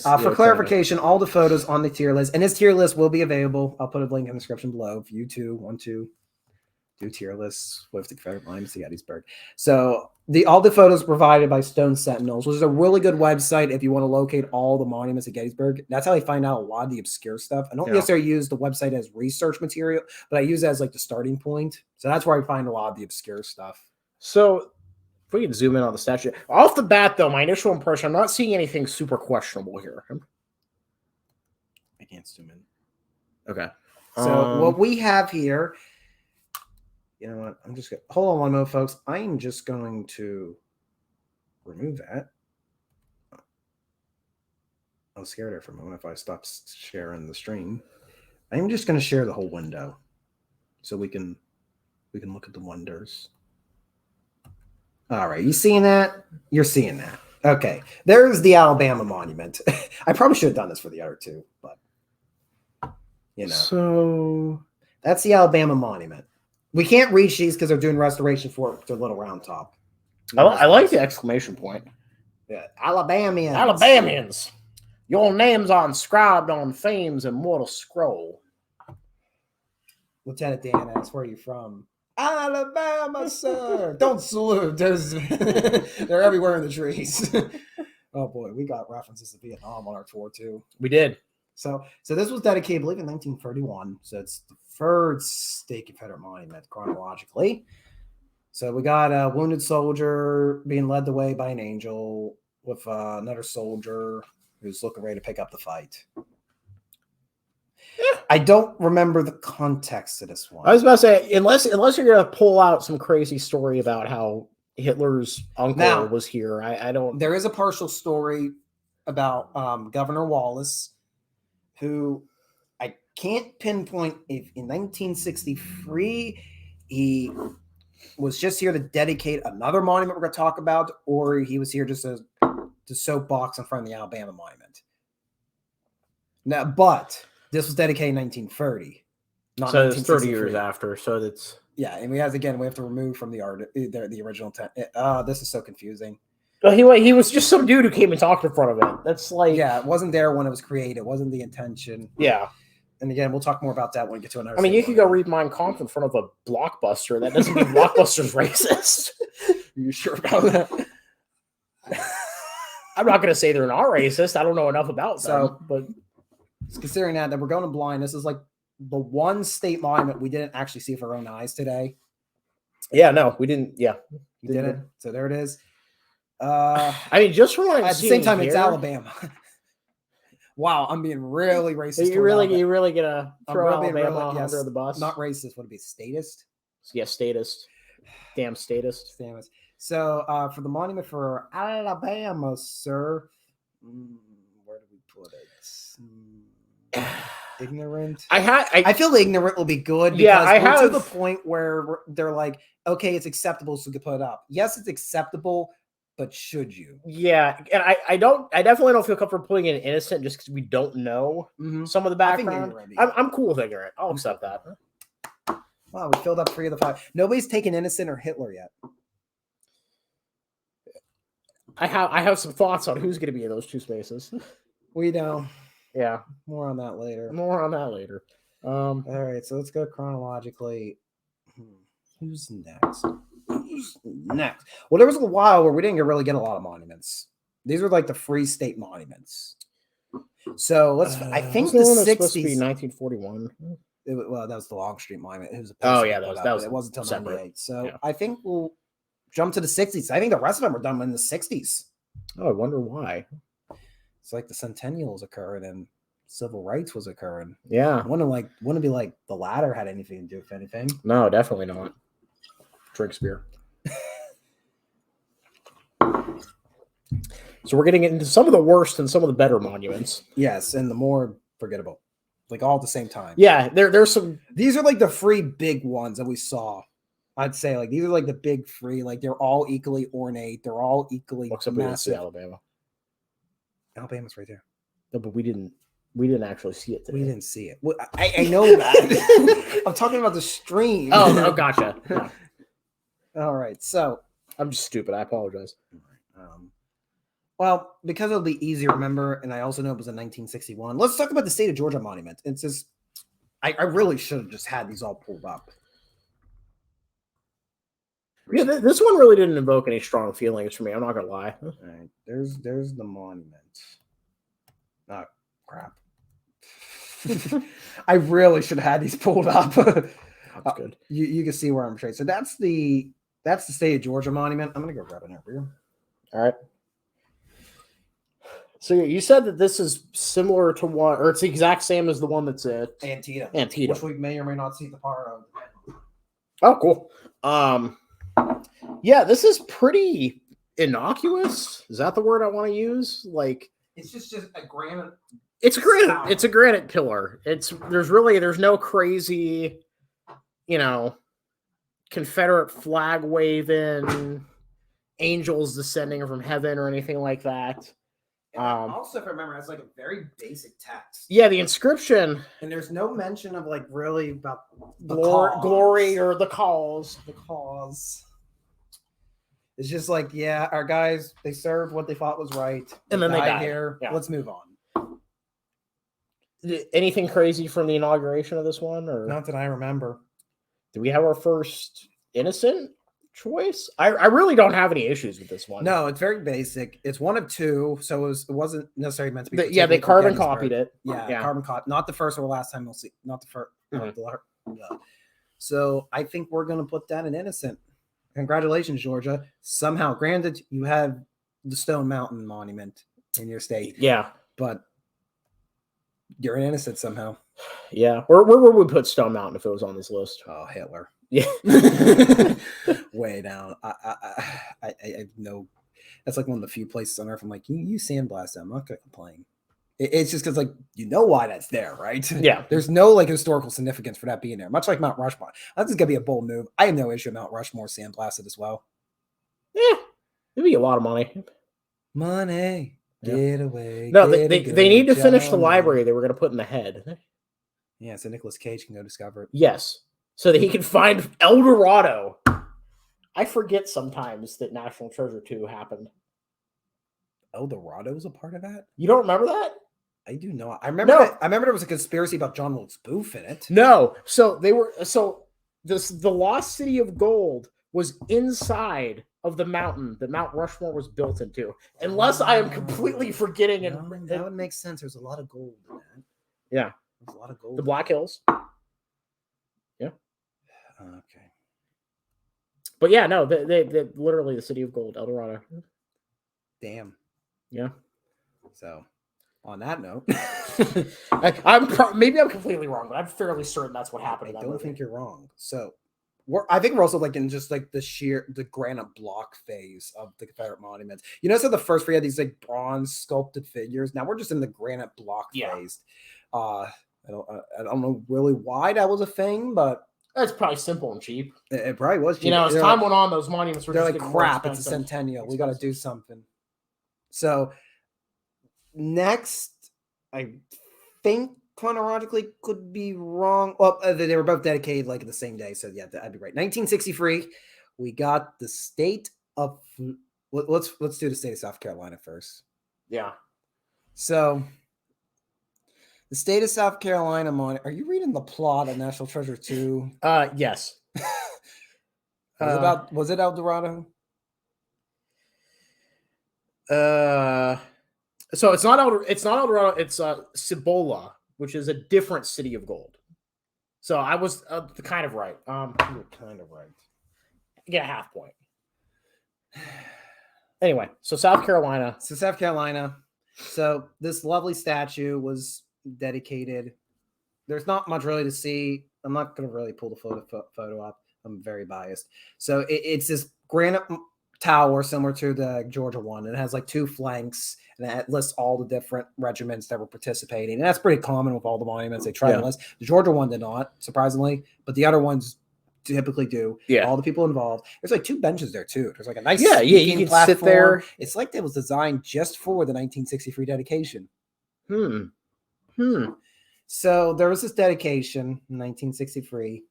For clarification, all the photos on the tier list, and his tier list will be available. I'll put a link in the description below if you two want to do tier lists with the Confederate monuments to Gettysburg. So all the photos provided by Stone Sentinels, which is a really good website if you want to locate all the monuments at Gettysburg. That's how I find out a lot of the obscure stuff. I don't necessarily use the website as research material, but I use it as like the starting point. So that's where I find a lot of the obscure stuff. So if we can zoom in on the statue. Off the bat, though, my initial impression, I'm not seeing anything super questionable here. I can't zoom in. Okay. So what we have here, you know what? I'm just going to hold on one moment, folks. I'm just going to remove that. I was scared there for a moment if I stopped sharing the stream. I'm just going to share the whole window so we can look at the wonders. All right, you seeing that? You're seeing that. Okay, there's the Alabama monument. I probably should have done this for the other two, but you know. So that's the Alabama monument. We can't reach these because they're doing restoration for the Little Round Top. I like the exclamation point. Yeah, Alabamians, your names are inscribed on Fame's immortal scroll. Lieutenant Dan asks, where are you from? Alabama, sir. Don't salute. They're everywhere in the trees. Oh boy, we got references to Vietnam on our tour too. We did. So this was dedicated, I believe, in 1931. So it's the third state Confederate monument chronologically. So we got a wounded soldier being led the way by an angel with another soldier who's looking ready to pick up the fight. Yeah. I don't remember the context of this one. I was about to say, unless you're gonna pull out some crazy story about how Hitler's uncle was here, I don't. There is a partial story about Governor Wallace, who I can't pinpoint if in 1963 he was just here to dedicate another monument we're going to talk about, or he was here just to soapbox in front of the Alabama monument. Now, but this was dedicated in 1930. Not so it's 30 years after. So that's and we have to remove from the art the original. This is so confusing. He was just some dude who came and talked in front of it. That's like it wasn't there when it was created. It wasn't the intention. Yeah. And again, we'll talk more about that when we get to another. I mean, you could go read Mein Kampf in front of a Blockbuster. That doesn't mean Blockbuster's racist. Are you sure about that? I'm not going to say they're not racist. I don't know enough about them. But considering that we're going to blind, this is like the one state monument we didn't actually see with our own eyes today. Yeah, no, we didn't. Yeah, You didn't. So there it is. I mean, just from what I'm At the seeing same time, here, it's Alabama. Wow, I'm being really racist. You really gonna throw really being Alabama really- yes, under the bus? Not racist. Would it be statist? Yeah, statist. Damn statist. Damn it. So for the monument for Alabama, sir, where do we put it? Ignorant. I feel ignorant will be good. Because yeah, we're to the point where they're like, okay, it's acceptable, so we can put it up. Yes, it's acceptable, but should you? Yeah, and I definitely don't feel comfortable putting in innocent just because we don't know some of the background. I'm cool with ignorant. I'll accept that. Wow, we filled up 3 of the 5. Nobody's taken innocent or Hitler yet. I have some thoughts on who's going to be in those 2 spaces. We know. Yeah, More on that later. All right, so let's go chronologically. Who's next? Well, there was a while where we didn't really get a lot of monuments. These were like the free state monuments. So let's. I think the 60s. Supposed to be 1941. Well, that was the Longstreet Monument. It was that was it wasn't until separate. 98. So Yeah. I think we'll jump to the 60s. I think the rest of them were done in the 60s. Oh, I wonder why. It's like the centennials occurred and civil rights was occurring. Yeah. Wouldn't be like the latter had anything to do with anything. No, definitely not. Drinks beer. So we're getting into some of the worst and some of the better monuments. Yes, and the more forgettable. Like all at the same time. Yeah, there's some. These are like the 3 big ones that we saw. I'd say like these are like the big 3. Like they're all equally ornate. They're all equally massive. Alabama. Alabama's right there. No, but we didn't actually see it today. We didn't see it. Well, I know that. I'm talking about the stream. Oh, gotcha. Yeah. All right. So I'm just stupid. I apologize. Well, because it'll be easy to remember, and I also know it was in 1961. Let's talk about the state of Georgia monument. It's just, I really should have just had these all pulled up. Yeah, this one really didn't invoke any strong feelings for me. I'm not gonna lie. All right, there's the monument. Oh, crap. I really should have had these pulled up. That's good. You can see where I'm straight. So that's the state of Georgia monument. I'm gonna go grab it over here. All right. So you said that this is similar to one, or it's the exact same as the one that's at Antietam, which we may or may not see the part of. Oh, cool. Yeah, this is pretty innocuous. Is that the word I want to use? Like, it's just a granite. It's a granite. It's a granite pillar. There's no crazy, Confederate flag waving, angels descending from heaven or anything like that. Also, if I remember, it's like a very basic text. Yeah, the inscription. And there's no mention of like really about the glory or the cause. The cause. It's just like, yeah, our guys, they served what they thought was right. And then they died here. Yeah. Let's move on. Anything crazy from the inauguration of this one? Or not that I remember. Did we have our first innocent choice? I really don't have any issues with this one. No, it's very basic. It's one of 2, so it wasn't necessarily meant to be. They carbon copied it. Yeah, carbon copy. Not the first or the last time we'll see. Not the first. Yeah. So I think we're going to put that in innocent. Congratulations, Georgia. Somehow, granted, you have the Stone Mountain Monument in your state. Yeah, but you're an innocent somehow. Yeah. Where would we put Stone Mountain if it was on this list? Oh, Hitler. Yeah. Way down. I know that's like one of the few places on earth I'm like, you sandblast that. I'm not gonna complain. It's just because like why that's there, right? Yeah. There's no like historical significance for that being there. Much like Mount Rushmore. That's gonna be a bold move. I have no issue with Mount Rushmore sandblasted as well. Yeah. It'd be a lot of money. Money. Get away. No, they need to finish the library they were going to put in the head. Yeah, so Nicolas Cage can go discover it. Yes, so that he can find El Dorado. I forget sometimes that National Treasure 2 happened. El Dorado was a part of that? You don't remember that? I do not. I remember there was a conspiracy about John Wilkes Booth in it. No, so the lost city of gold was inside of the mountain that Mount Rushmore was built into. Unless I am completely forgetting. That would make sense. There's a lot of gold in that. Yeah. There's a lot of gold. The Black Hills. Okay. But yeah, no, they literally the city of gold, El Dorado. Damn. Yeah. So, on that note, Maybe I'm completely wrong, but I'm fairly certain that's what happened. I in that don't movie. think you're wrong. So, I think we're also like in just like the granite block phase of the Confederate monuments. You know, so the first we had these like bronze sculpted figures. Now we're just in the granite block phase. I don't know really why that was a thing, but That's probably simple and cheap. it probably was cheap. You know, as They're time like, went on, those monuments were they're just like getting more crap. It's a expensive. centennial. We got to do something. So next, I think chronologically could be wrong. Well, they were both dedicated like the same day, so yeah, I'd be right. 1963, we got the state of. Let's do the state of South Carolina first. Yeah. So, the state of South Carolina. Are you reading the plot of National Treasure 2? Yes. Was it El Dorado? So it's not El Dorado. It's Cibola, which is a different city of gold. So I was kind of right. You were kind of right. Get a half point. Anyway, so South Carolina. So this lovely statue was dedicated. There's not much really to see. I'm not going to really pull the photo up. I'm very biased. So it's this granite tower similar to the Georgia one. It has like two flanks, and it lists all the different regiments that were participating. And that's pretty common with all the monuments they try to list. The Georgia one did not, surprisingly, but the other ones typically do. Yeah. All the people involved. There's like two benches there too. There's like a nice you can platform. sit there. It's like it was designed just for the 1963 dedication. So there was this dedication in 1963.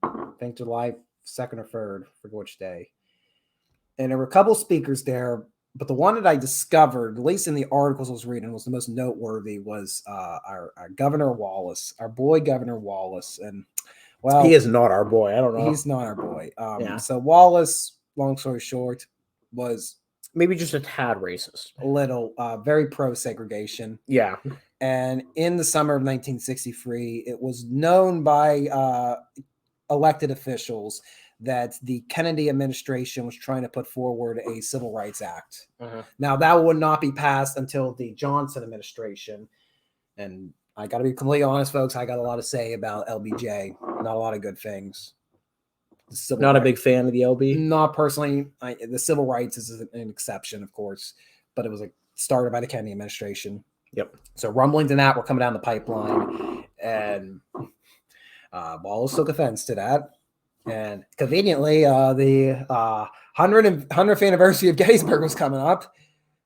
I think July 2nd or 3rd, for which day. And there were a couple speakers there, but the one that I discovered, at least in the articles I was reading, was the most noteworthy was our Governor Wallace, our boy Governor Wallace. And well, he is not our boy. I don't know. He's not our boy. So Wallace, long story short, was maybe just a tad racist. A little, very pro-segregation. Yeah. And in the summer of 1963, it was known by elected officials that the Kennedy administration was trying to put forward a Civil Rights Act. Now, that would not be passed until the Johnson administration. And I got to be completely honest, folks, I got a lot to say about LBJ. Not a lot of good things. Not a big fan of the LB? Not personally. The civil rights is an exception, of course, but it was started by the Kennedy administration. Yep. So rumblings in that were coming down the pipeline, and Wallace took offense to that. And conveniently, the 100th anniversary of Gettysburg was coming up.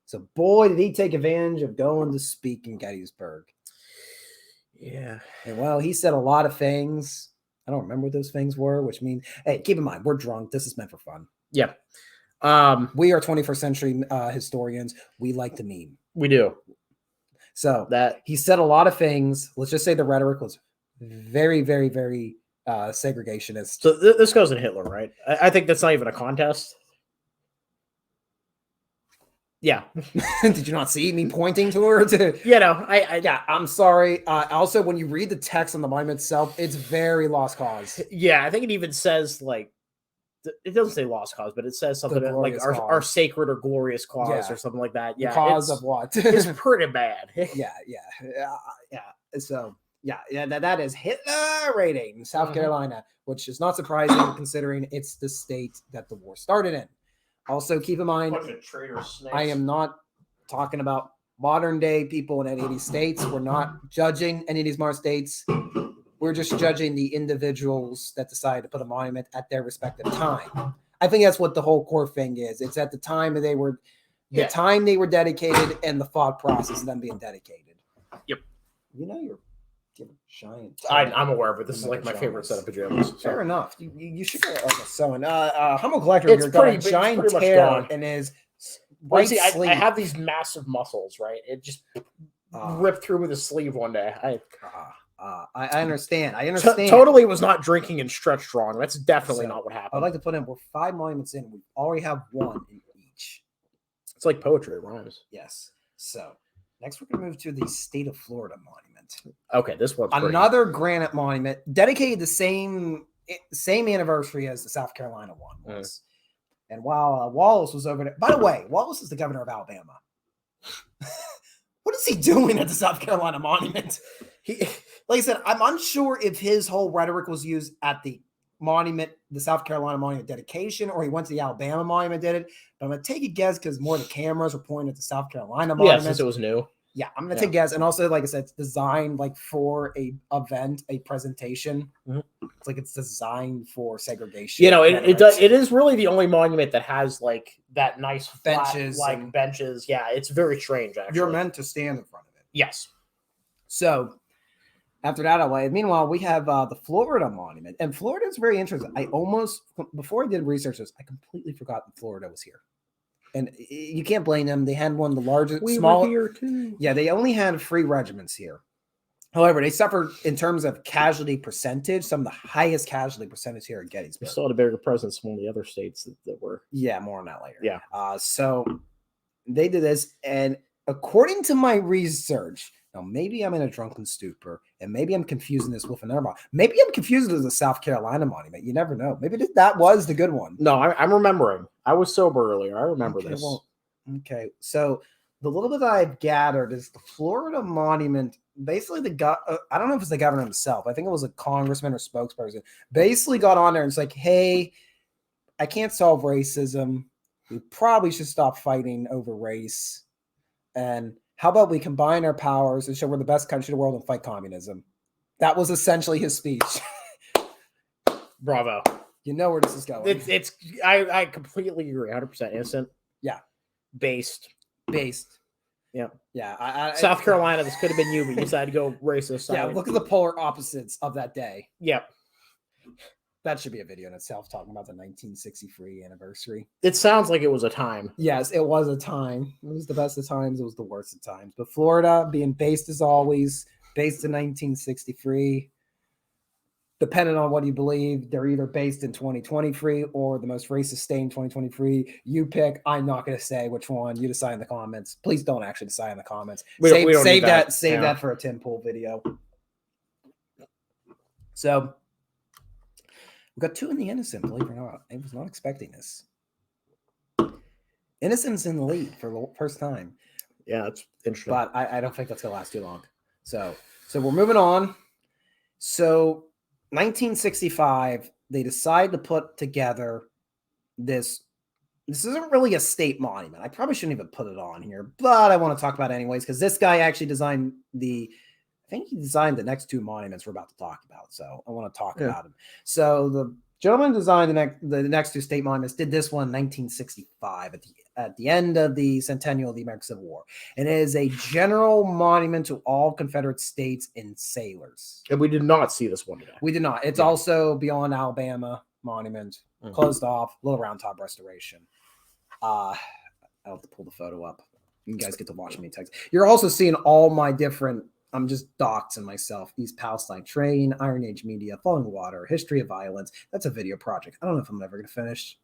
So boy, did he take advantage of going to speak in Gettysburg. Yeah. And well, he said a lot of things. I don't remember what those things were, which means, hey, keep in mind, we're drunk. This is meant for fun. Yeah. We are 21st century historians. We like to meme. We do. So that he said a lot of things. Let's just say the rhetoric was very, very, very segregationist. So this goes in Hitler, right? I think that's not even a contest. Yeah. Did you not see me pointing to her? I'm sorry. Also, when you read the text on the monument itself, it's very lost cause. Yeah, I think it even says it doesn't say lost cause, but it says something like our sacred or glorious cause or something like that. Yeah, the cause of what? It's pretty bad. Yeah. So that is Hitler rating South Carolina, which is not surprising considering it's the state that the war started in. Also, keep in mind, I am not talking about modern day people in any of these states. We're not judging any of these modern states. We're just judging the individuals that decide to put a monument at their respective time. I think that's what the whole core thing is. It's at the time they were, time they were dedicated, and the thought process of them being dedicated. Yep. You know you're giant. I'm aware of it. This is like my favorite set of pajamas. Fair enough. You should get like a sewing. Humble Collector it's here pretty, got a giant pretty tear in his right sleeve. I have these massive muscles, right? It just ripped through with a sleeve one day. I understand. Totally was not drinking and stretched wrong. That's definitely not what happened. I'd like to put in, we're 5 monuments in. We already have one in each. It's like poetry, it rhymes. Yes. So next we're going to move to the state of Florida monument. Okay, this one's another granite monument dedicated the same same anniversary as the South Carolina one was. And while Wallace was over there, by the way, Wallace is the governor of Alabama. What is he doing at the South Carolina monument? Like I said, I'm unsure if his whole rhetoric was used at the monument, the South Carolina monument dedication, or he went to the Alabama monument, did it. But I'm going to take a guess because more of the cameras were pointing at the South Carolina monument. Yeah, since it was new. Yeah, I'm going to take a guess. And also, like I said, it's designed like for a event, a presentation. It's like it's designed for segregation. You know, it is really the only monument that has like that nice benches, flat, benches. Yeah, it's very strange, actually. You're meant to stand in front of it. Yes. So after that, meanwhile, we have the Florida monument. And Florida is very interesting. Before I did research this, I completely forgot that Florida was here. And you can't blame them. They had one of the largest, we were here too. Yeah, they only had 3 regiments here. However, they suffered in terms of casualty percentage, some of the highest casualty percentage here at Gettysburg. We still had a bigger presence from the other states that were. Yeah, more on that later. Yeah. So they did this, and according to my research, now maybe I'm in a drunken stupor, and maybe I'm confusing this with another monument. Maybe I'm confusing it with the South Carolina monument. You never know. Maybe that was the good one. No, I'm remembering. I was sober earlier. I remember this. Well, okay, so the little bit that I've gathered is the Florida monument. Basically, I don't know if it's the governor himself. I think it was a congressman or spokesperson. Basically, got on there and it's like, "Hey, I can't solve racism. We probably should stop fighting over race. And how about we combine our powers and show we're the best country in the world and fight communism?" That was essentially his speech. Bravo. You know where this is going. I completely agree. 100% innocent. Yeah. Based. Yeah. Yeah. South Carolina, this could have been you, but you decided to go racist. Yeah, look at the polar opposites of that day. Yep. That should be a video in itself talking about the 1963 anniversary. It sounds like it was a time. Yes, it was a time. It was the best of times. It was the worst of times. But Florida being based as always, based in 1963. Depending on what you believe, they're either based in 2023 or the most racist state in 2023. You pick. I'm not going to say which one. You decide in the comments. Please don't actually decide in the comments. Save that for a Tim Pool video. So we got 2 in the innocent. Believe it or not, I was not expecting this. Innocent's in the lead for the first time. Yeah, that's interesting. But I don't think that's going to last too long. So we're moving on. So 1965, they decide to put together this. This isn't really a state monument. I probably shouldn't even put it on here, but I want to talk about it anyways because this guy actually designed I think he designed the next 2 monuments we're about to talk about. So I want to talk about him. So the gentleman designed the next 2 state monuments. Did this one in 1965 at the end of the centennial of the American Civil War. And it is a general monument to all Confederate states and sailors. And we did not see this one today. We did not. It's also beyond Alabama monument, closed off, Little Round Top restoration. I'll have to pull the photo up. You guys get to watch me text. You're also seeing all my different. I'm just doxing myself. East Palestine Train, Iron Age Media, Falling Water, History of Violence. That's a video project. I don't know if I'm ever going to finish.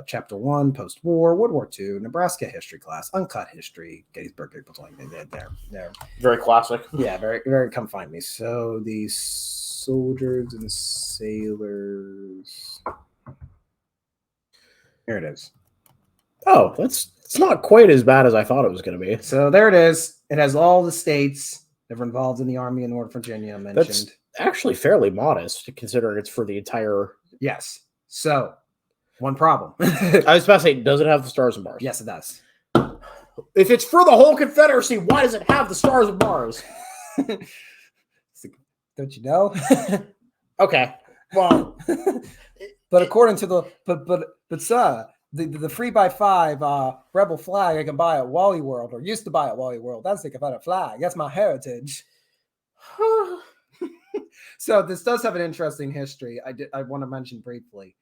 Chapter 1, Post-War, World War II, Nebraska History class, Uncut History, Gettysburg, there. Very classic. Yeah, very, very. Come find me. So these soldiers and sailors. Here it is. Oh, it's not quite as bad as I thought it was going to be. So there it is. It has all the states that were involved in the Army in Northern Virginia mentioned. That's actually fairly modest, considering it's for the entire. Yes. So, one problem. I was about to say, does it have the stars and bars? Yes, it does. If it's for the whole Confederacy, why does it have the stars and bars? Don't you know? Okay. Well, but according to the but sir, the 3x5 rebel flag I can buy at Wally World or used to buy at Wally World. That's the Confederate flag. That's my heritage. So this does have an interesting history. I want to mention briefly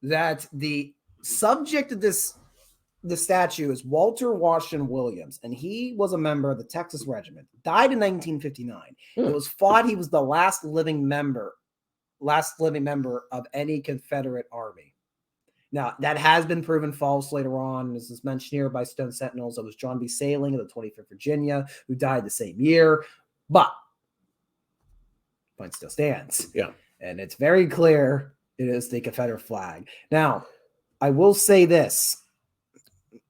that the subject of the statue is Walter Washington Williams, and he was a member of the Texas Regiment. Died in 1959. It was fought. He was the last living member of any Confederate army. Now, that has been proven false later on. This is mentioned here by Stone Sentinels. It was John B. Sailing of the 25th Virginia, who died the same year. But point still stands. Yeah. And it's very clear it is the Confederate flag. Now, I will say this.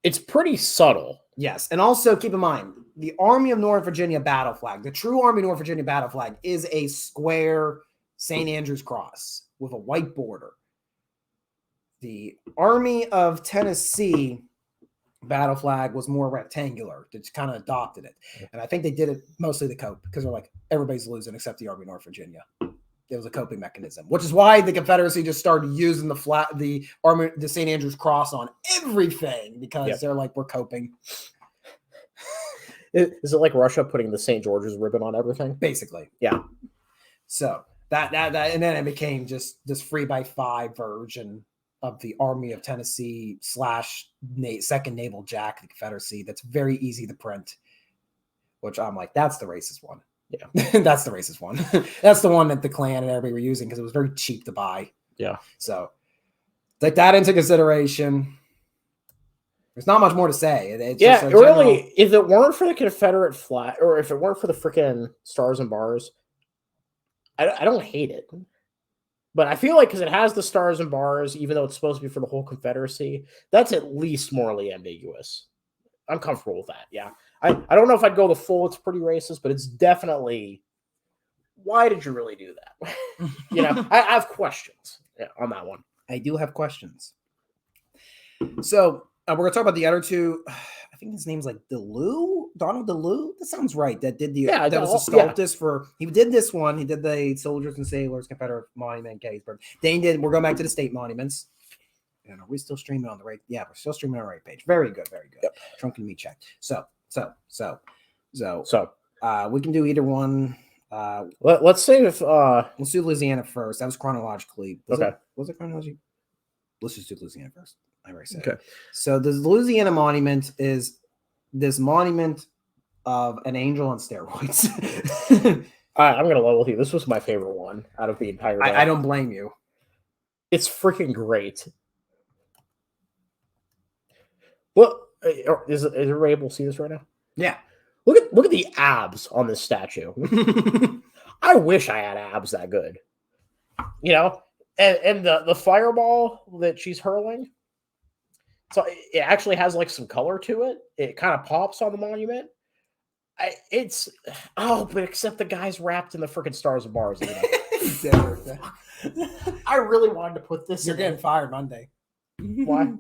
It's pretty subtle. Yes. And also keep in mind, the Army of Northern Virginia battle flag, the true Army of Northern Virginia battle flag is a square St. Andrew's cross with a white border. The Army of Tennessee battle flag was more rectangular. They just kind of adopted it. And I think they did it mostly to cope because they're like, everybody's losing except the Army of North Virginia. It was a coping mechanism, which is why the Confederacy just started using the Army, the St. Andrew's cross on everything because they're like, we're coping. Is it like Russia putting the St. George's ribbon on everything? Basically. Yeah. So that and then it became just this 3x5 version of the Army of Tennessee / Second Naval Jack, the Confederacy. That's very easy to print, which I'm like, that's the racist one. Yeah, that's the racist one. That's the one that the Klan and everybody were using because it was very cheap to buy. Yeah. So take that into consideration. There's not much more to say. It's just really, if it weren't for the Confederate flag, or if it weren't for the freaking stars and bars, I don't hate it. But I feel like because it has the stars and bars, even though it's supposed to be for the whole Confederacy, that's at least morally ambiguous. I'm comfortable with that. Yeah. I don't know if I'd go the full, it's pretty racist, but it's definitely, why did you really do that? I have questions on that one. I do have questions. So we're going to talk about the other two. I think his name's like Donald DeLue. That sounds right. That did that was the sculptus for, he did this one. He did the Soldiers and Sailors Confederate Monument, Gettysburg. Then we're going back to the state monuments. And are we still streaming on the right? Yeah, we're still streaming on the right page. Very good, very good. Yep. Trunk and me checked. So we can do either one. Let's say if let's do Louisiana first. That was chronologically. Was it chronology? Let's just do Louisiana first. I already said. Okay. So the Louisiana monument is this monument of an angel on steroids. I'm gonna level with you. This was my favorite one out of the entire. I don't blame you. It's freaking great. Well, is everybody able to see this right now? Yeah. Look at the abs on this statue. I wish I had abs that good. And the fireball that she's hurling. So it actually has like some color to it. It kind of pops on the monument. But except the guy's wrapped in the freaking stars and bars. I really wanted to put this. You're getting fired Monday. Why?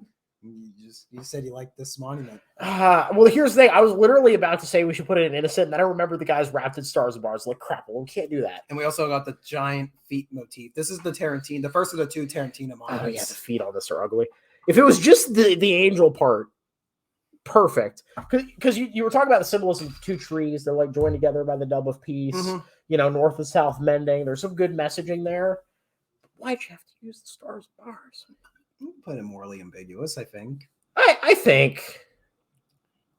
You said you liked this monument. Well, here's the thing. I was literally about to say we should put it in innocent, and then I remember the guy's wrapped in stars and bars. Like, crap, well, we can't do that. And we also got the giant feet motif. This is the first of the two Tarantino monuments. Oh, yeah, the feet on this are ugly. If it was just the angel part, perfect. Because you were talking about the symbolism of two trees. They're like joined together by the dove of peace. Mm-hmm. North and south mending. There's some good messaging there. Why'd you have to use the stars and bars? Put it morally ambiguous, I think. I think.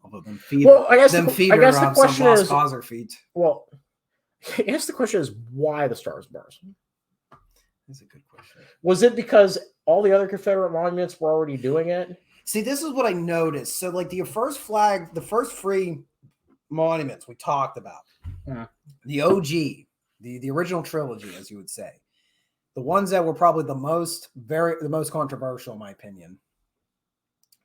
Although them feet, I guess the question is, causer feet. Well, I guess the question is why the stars and bars? That's a good question. Was it because all the other Confederate monuments were already doing it? See, this is what I noticed. So, like the first free monuments we talked about, the OG, the original trilogy, as you would say. The ones that were probably the most controversial, in my opinion,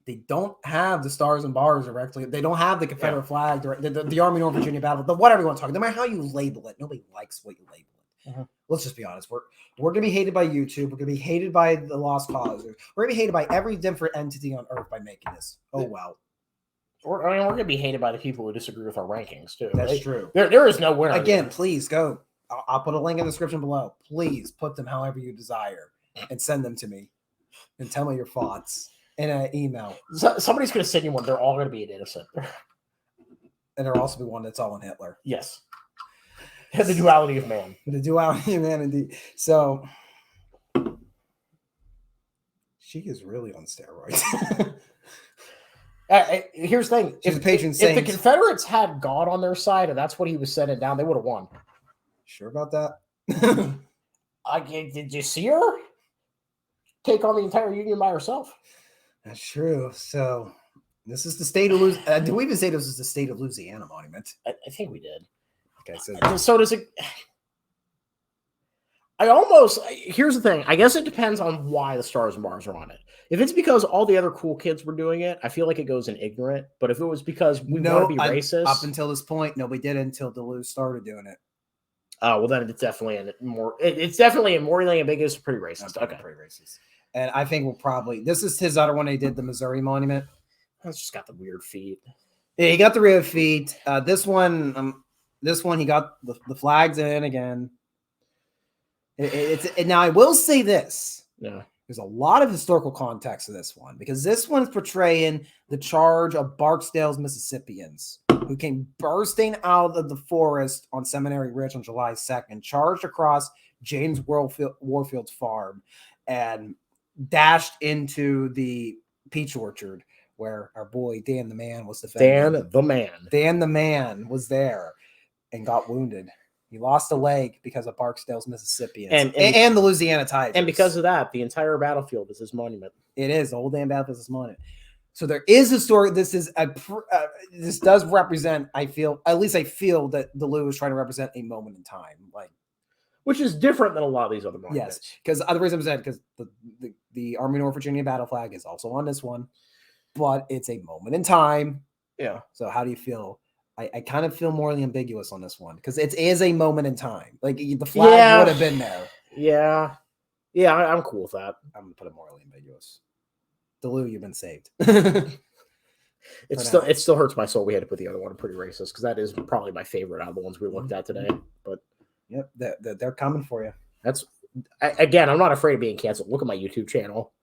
they don't have the stars and bars directly. They don't have the Confederate flag, the Army of Northern Virginia battle, whatever you want to talk. No matter how you label it, nobody likes what you label it. Uh-huh. Let's just be honest. We're going to be hated by YouTube. We're going to be hated by the Lost Cause. We're going to be hated by every different entity on Earth by making this. Oh, well. We're going to be hated by the people who disagree with our rankings, too. That's true. There is no winner. Again, please go. I'll put a link in the description below. Please put them however you desire and send them to me and tell me your thoughts in an email. Somebody's going to send you one. They're all going to be an innocent. And there'll also be one that's all in Hitler. Yes. The duality of man. The duality of man, indeed. So she is really on steroids. Here's the thing. She's a patron saint. If the Confederates had God on their side and that's what he was sending down, they would have won. Sure about that? Did you see her take on the entire Union by herself? That's true. So this is the state of Louisiana. Did we even say this is the state of Louisiana monument? I think we did. Okay, so does it? Here's the thing. I guess it depends on why the stars and bars are on it. If it's because all the other cool kids were doing it, I feel like it goes in ignorant. But if it was because we want to be racist, up until this point, nobody did it until Duluth started doing it. Oh well, then it's definitely it's definitely morally ambiguous, pretty racist. Okay, pretty racist. And I think we'll probably this is his other one. He did the Missouri Monument. It's just got the weird feet. Yeah, he got the weird feet. This one he got the flags in again. Now I will say this. Yeah. There's a lot of historical context to this one because this one is portraying the charge of Barksdale's Mississippians who came bursting out of the forest on Seminary Ridge on July 2nd, charged across James Warfield's farm, and dashed into the peach orchard where our boy Dan the Man was defending. Dan the Man was there and got wounded. He lost a leg because of Barksdale's Mississippians and the Louisiana Tigers. And because of that, the entire battlefield is his monument. It is. The whole damn battlefield is his monument. So there is a story. This does represent, I feel that Duluth is trying to represent a moment in time. Which is different than a lot of these other monuments. Yes, because the reason I'm saying because the Army of Northern Virginia battle flag is also on this one, but it's a moment in time. Yeah. So how do you feel? I kind of feel morally ambiguous on this one because it is a moment in time. Like the flag would have been there. Yeah. I'm cool with that. I'm gonna put it morally ambiguous. Duluth, you've been saved. It still hurts my soul. We had to put the other one pretty racist because that is probably my favorite out of the ones we looked at today. But yep, they're coming for you. Again, I'm not afraid of being canceled. Look at my YouTube channel.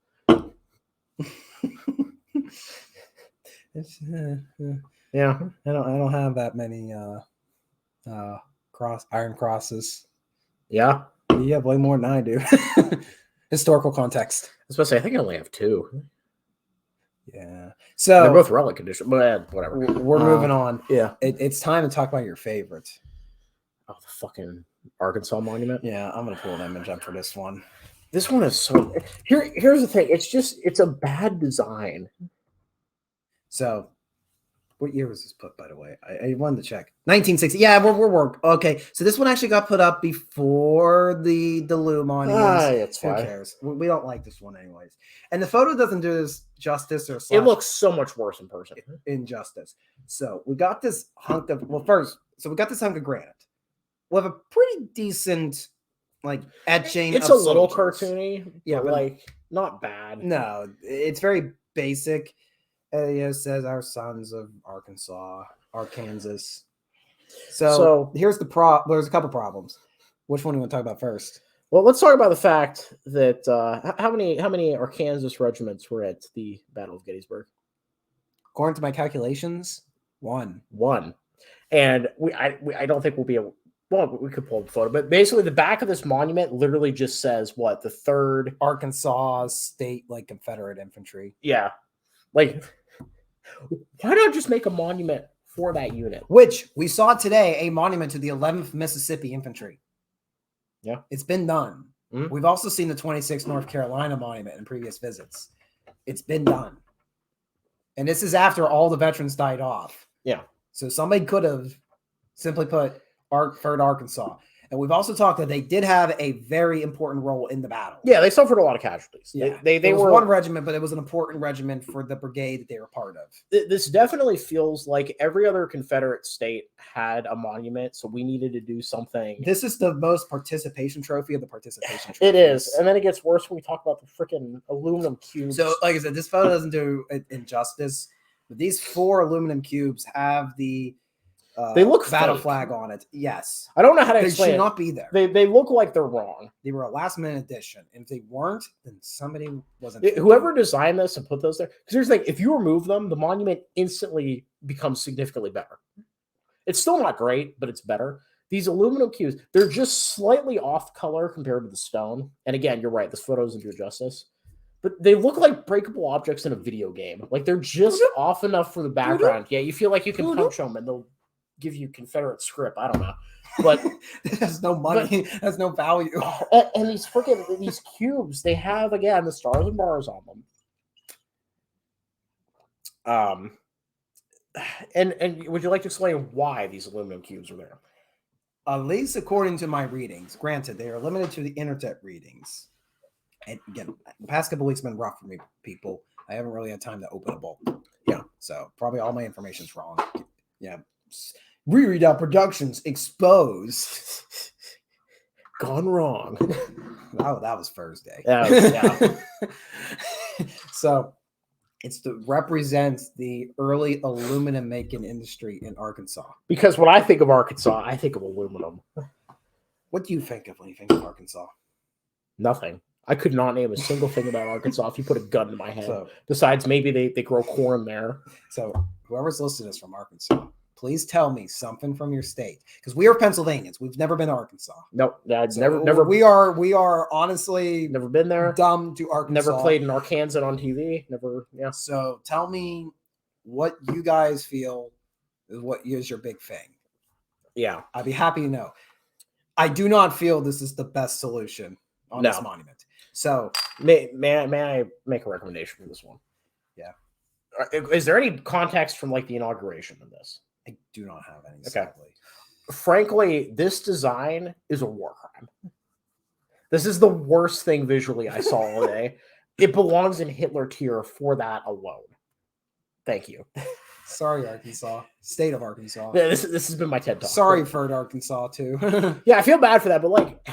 Yeah, I don't have that many iron crosses. Yeah, you have way more than I do. Historical context. Especially, I think I only have 2. Yeah, so they're both relic condition, but whatever. We're moving on. Yeah, it's time to talk about your favorite. Oh, the fucking Arkansas Monument. Yeah, I'm gonna pull an image up for this one. This one is so. Here's the thing. It's a bad design. So, what year was this put, by the way? I wanted to check. 1960. Yeah, we're okay. So this one actually got put up before the Duluth Monument. It's fine. Who cares? We don't like this one anyways. And the photo doesn't do this justice or it looks so much worse in person. Injustice. So we got this hunk of we got this hunk of granite. We have a pretty decent etching. It's a little cartoony. Yeah, but not bad. No, it's very basic. It says our sons of Arkansas. So here's there's a couple problems. Which one do you want to talk about first? Well, let's talk about the fact that how many Arkansas regiments were at the Battle of Gettysburg? According to my calculations, one. And I don't think we'll be able. Well, we could pull up a photo, but basically the back of this monument literally just says what the 3rd Arkansas State Confederate Infantry. Yeah, why not just make a monument for that unit? Which we saw today, a monument to the 11th Mississippi Infantry. Yeah, it's been done. Mm-hmm. We've also seen the 26th North Carolina monument in previous visits. It's been done, and this is after all the veterans died off. Yeah, so somebody could have simply put 3rd Arkansas. And we've also talked that they did have a very important role in the battle. Yeah, they suffered a lot of casualties. Yeah, they were one regiment, but it was an important regiment for the brigade that they were part of. This definitely feels like every other Confederate state had a monument, so we needed to do something. This is the most participation trophy of the participation trophies. It is, and then it gets worse when we talk about the freaking aluminum cubes. So, like I said, this photo doesn't do it injustice, but these 4 aluminum cubes have the they look battle fake. Flag on it. Yes, I don't know how to explain. They should not be there. They look like they're wrong. They were a last minute addition, and if they weren't, then somebody wasn't. Whoever designed this and put those there, because here's the thing: if you remove them, the monument instantly becomes significantly better. It's still not great, but it's better. These aluminum cubes, they're just slightly off color compared to the stone. And again, you're right; this photo doesn't do it justice. But they look like breakable objects in a video game. Like they're just off enough for the background. Yeah, you feel like you can punch them and they'll give you Confederate script. I don't know, but it has no money, has no value. And these cubes, they have again the stars and bars on them. And would you like to explain why these aluminum cubes are there? At least according to my readings. Granted, they are limited to the internet readings. And again, the past couple weeks have been rough for me, people. I haven't really had time to open a book. Yeah, so probably all my information's wrong. Yeah. Reread Out Productions exposed. Gone wrong. Oh, that was Thursday. Yeah. So represents the early aluminum making industry in Arkansas. Because when I think of Arkansas, I think of aluminum. What do you think of when you think of Arkansas? Nothing. I could not name a single thing about Arkansas if you put a gun to my head. So, besides, maybe they grow corn there. So whoever's listening is from Arkansas. Please tell me something from your state, because we are Pennsylvanians. We've never been to Arkansas. Nope, So never. We are honestly never been there. Dumb to Arkansas. Never played in Arkansas on TV. Never. Yeah. So tell me what you guys feel is what is your big thing. Yeah, I'd be happy to know. I do not feel this is the best solution on this monument. So may I make a recommendation for this one? Yeah. Is there any context from like the inauguration of this? I do not have any. Okay. Sadly. Frankly, this design is a war crime. This is the worst thing visually I saw all day. It belongs in Hitler tier for that alone. Thank you. Sorry, Arkansas. State of Arkansas. Yeah, this has been my TED Talk. Sorry for Arkansas, too. Yeah, I feel bad for that, but like,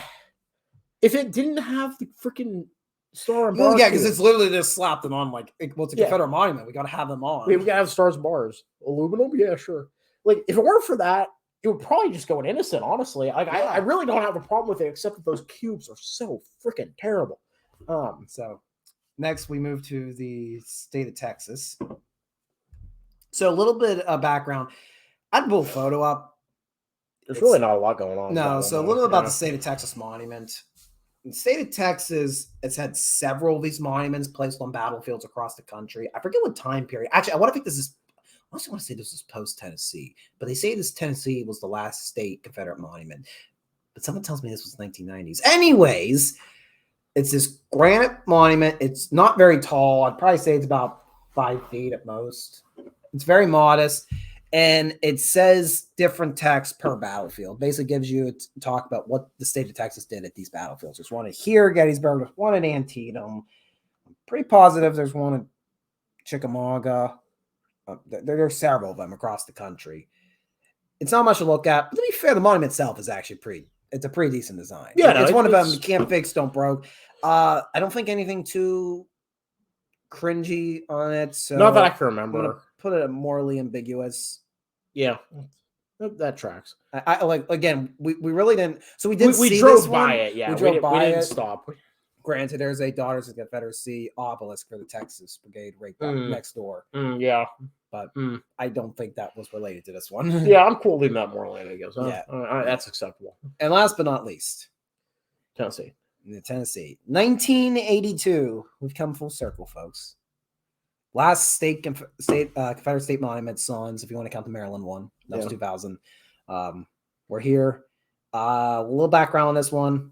if it didn't have the freaking star and well, bars, yeah, because it's literally just slapped them on like, well, it's a Yeah. Confederate monument. We got to have them on. we gotta have stars and bars. Aluminum? Yeah, sure. Like, if it weren't for that, it would probably just go an innocent, honestly. Like, Yeah. I really don't have a problem with it, except that those cubes are so freaking terrible. So next we move to the state of Texas. So a little bit of background. I'd pull a photo up. There's really not a lot going on. No, so a little about the state of Texas monument. The state of Texas has had several of these monuments placed on battlefields across the country. I forget what time period. Actually, I want to say this is post-Tennessee, but they say this Tennessee was the last state Confederate monument. But someone tells me this was 1990s. Anyways, it's this granite monument. It's not very tall. I'd probably say it's about 5 feet at most. It's very modest. And it says different text per battlefield. Basically gives you a talk about what the state of Texas did at these battlefields. There's one at Gettysburg. There's one at Antietam. I'm pretty positive there's one at Chickamauga. There's several of them across the country. It's not much to look at. But to be fair, the monument itself is actually it's a pretty decent design. Yeah, it's one of them. You can't fix, don't broke. I don't think anything too cringy on it. So not that I can remember. Put it morally ambiguous. Yeah, that tracks. I like, again, we really didn't. So we did. We drove by it. Yeah, we drove by we didn't it. Stop. Granted, there's a Daughters of the Confederacy obelisk for the Texas Brigade right next door. Yeah, but I don't think that was related to this one. Yeah, I'm cool leaving that morally, I guess. Yeah, that's acceptable. And last but not least, Tennessee. 1982. We've come full circle, folks. Last Confederate state monument songs, if you want to count the Maryland one. That was 2000. We're here. A little background on this one.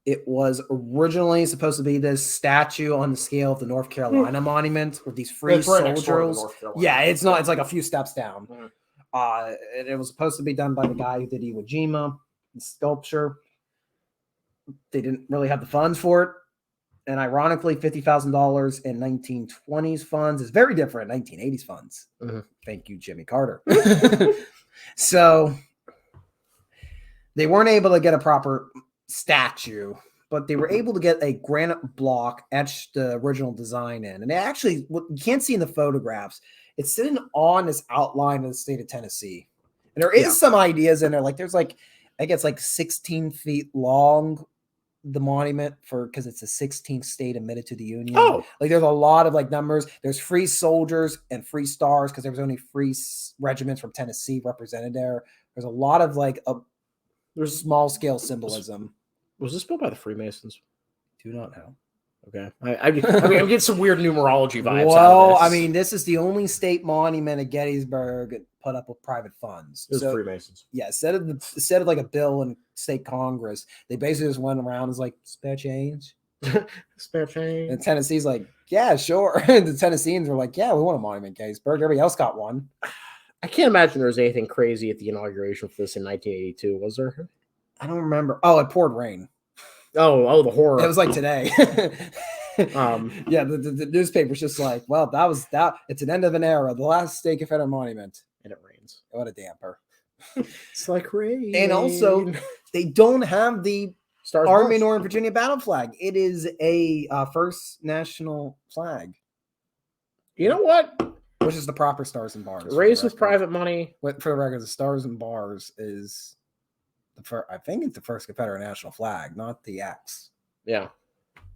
It was originally supposed to be this statue on the scale of the North Carolina monument with these free soldiers. Yeah, it's not. It's like a few steps down. And it was supposed to be done by the guy who did Iwo Jima, the sculpture. They didn't really have the funds for it. And ironically, $50,000 in 1920s funds is very different 1980s funds. Thank you, Jimmy Carter. So they weren't able to get a proper statue, but they were able to get a granite block, etched the original design in. And actually, what you can't see in the photographs, it's sitting on this outline of the state of Tennessee. And there is some ideas in there. Like there's like, I guess like 16 feet long, the monument, because it's the 16th state admitted to the Union. Oh, like there's a lot of like numbers. There's free soldiers and free stars because there was only free regiments from Tennessee represented there. There's a lot of like there's small scale symbolism. Was this built by the Freemasons? Do not know. Okay, I mean, I'm getting some weird numerology vibes. Well, I mean, this is the only state monument at Gettysburg put up with private funds. It was Freemasons. Yeah, instead of like a bill in state Congress, they basically just went around as like spare change. Spare change. And Tennessee's like, yeah, sure. And the Tennesseans were like, yeah, we want a monument, Gettysburg. Everybody else got one. I can't imagine there was anything crazy at the inauguration for this in 1982, was there? I don't remember. Oh, it poured rain. Oh, the horror. It was like today. Yeah, the newspaper's just like, well, that was that. It's an end of an era. The last state Confederate monument. And it rains. What a damper. It's like rain. And also, they don't have the Stars Army Bars. Northern Virginia battle flag. It is a first national flag, You know what? which is the proper stars and bars. Raised with private money. For the record, the stars and bars is the first. I think it's the first Confederate national flag, not the X. Yeah.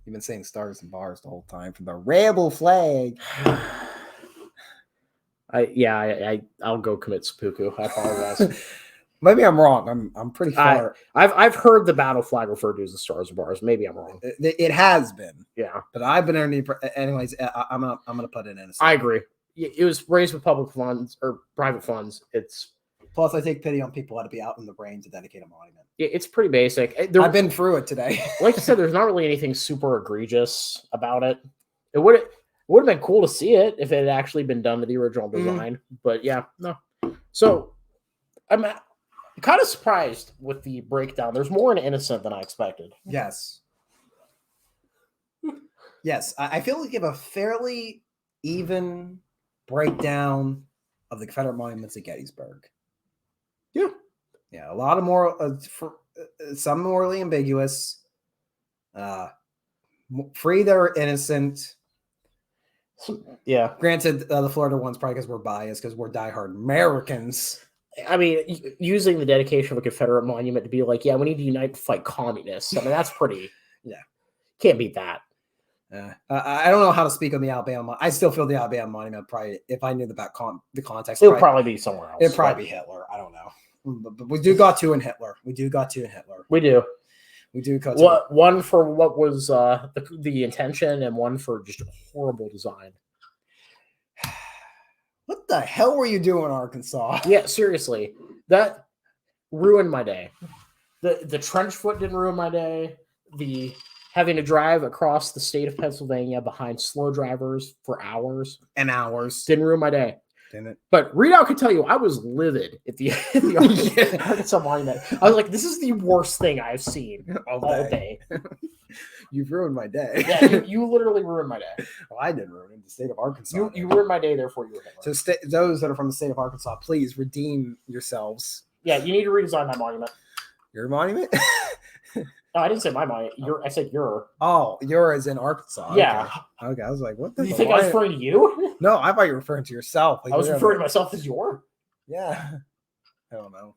You've been saying stars and bars the whole time from the rebel flag. I'll go commit seppuku. I apologize. Maybe I'm wrong. I'm pretty far. I've heard the battle flag referred to as the stars and bars. Maybe I'm wrong. It has been, Yeah, but I've been anyways. I'm gonna put it in. I agree. It was raised with public funds or private funds. Plus, I take pity on people that to be out in the rain to dedicate a monument. It's pretty basic. I've been through it today. Like you said, there's not really anything super egregious about it. It would have been cool to see it if it had actually been done to the original design. But yeah, no. So I'm kind of surprised with the breakdown. There's more in Innocent than I expected. Yes. Yes, I feel like you have a fairly even breakdown of the Confederate monuments at Gettysburg. Yeah, a lot of more, some morally ambiguous, free that are innocent. Yeah. Granted, the Florida one's probably because we're biased, because we're diehard Americans. I mean, using the dedication of a Confederate monument to be like, yeah, we need to unite to fight communists. I mean, that's pretty, can't beat that. I don't know how to speak on the Alabama. I still feel the Alabama monument probably, if I knew the context, it would probably be somewhere else. It'd probably be Hitler. I don't know. But we do got two in Hitler. We do. We do got one for what was the intention, and one for just horrible design. What the hell were you doing, Arkansas? Yeah, seriously, that ruined my day. The trench foot didn't ruin my day. The having to drive across the state of Pennsylvania behind slow drivers for hours and hours didn't ruin my day. Didn't it? But Readout can tell you, I was livid at the Arkansas monument. I was like, this is the worst thing I've seen all day. You've ruined my day. Yeah, you literally ruined my day. Well, I didn't ruin it. The state of Arkansas. You ruined my day, therefore you were Hitler. So those that are from the state of Arkansas, please redeem yourselves. Yeah, you need to redesign that monument. Your monument? No, I didn't say my monument. I said your. Oh, yours in Arkansas. Yeah. Okay. I was like, what the You think I was referring to you? No, I thought you were referring to yourself. Like, I was referring to myself as your. Yeah. I don't know.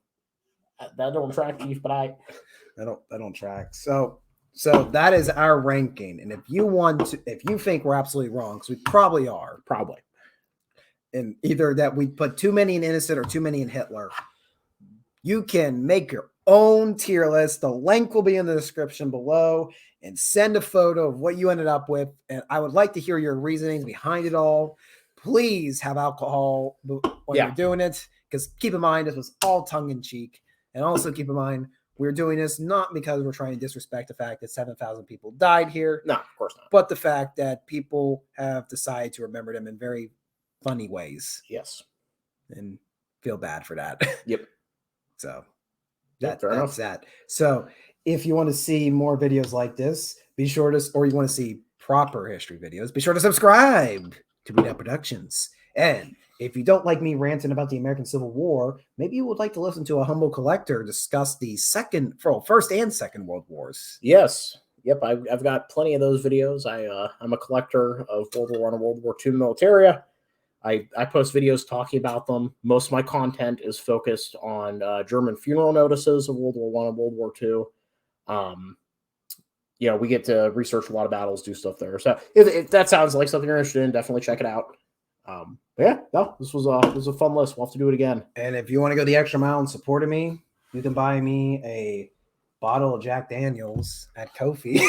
That don't track, Chief, but I don't track. So that is our ranking. And if you think we're absolutely wrong, because we probably are. Probably. And either that we put too many in Innocent or too many in Hitler, you can make your own tier list. The link will be in the description below, and send a photo of what you ended up with. And I would like to hear your reasonings behind it all. Please have alcohol when you're doing it, because keep in mind, this was all tongue in cheek. And also keep in mind, we're doing this not because we're trying to disrespect the fact that 7,000 people died here. No, of course not. But the fact that people have decided to remember them in very funny ways. Yes. And feel bad for that. Yep. So that's that. So if you want to see more videos like this, be sure to, or you want to see proper history videos, be sure to subscribe to Readout Productions. And if you don't like me ranting about the American Civil War, maybe you would like to listen to a humble collector discuss the First and Second World Wars. Yes. Yep. I've got plenty of those videos. I'm a collector of World War I and World War II militaria. I post videos talking about them. Most of my content is focused on German funeral notices of World War I and World War II. We get to research a lot of battles, do stuff there. So if that sounds like something you're interested in, definitely check it out. This was a fun list. We'll have to do it again. And if you want to go the extra mile and support me, you can buy me a bottle of Jack Daniels at Ko-fi.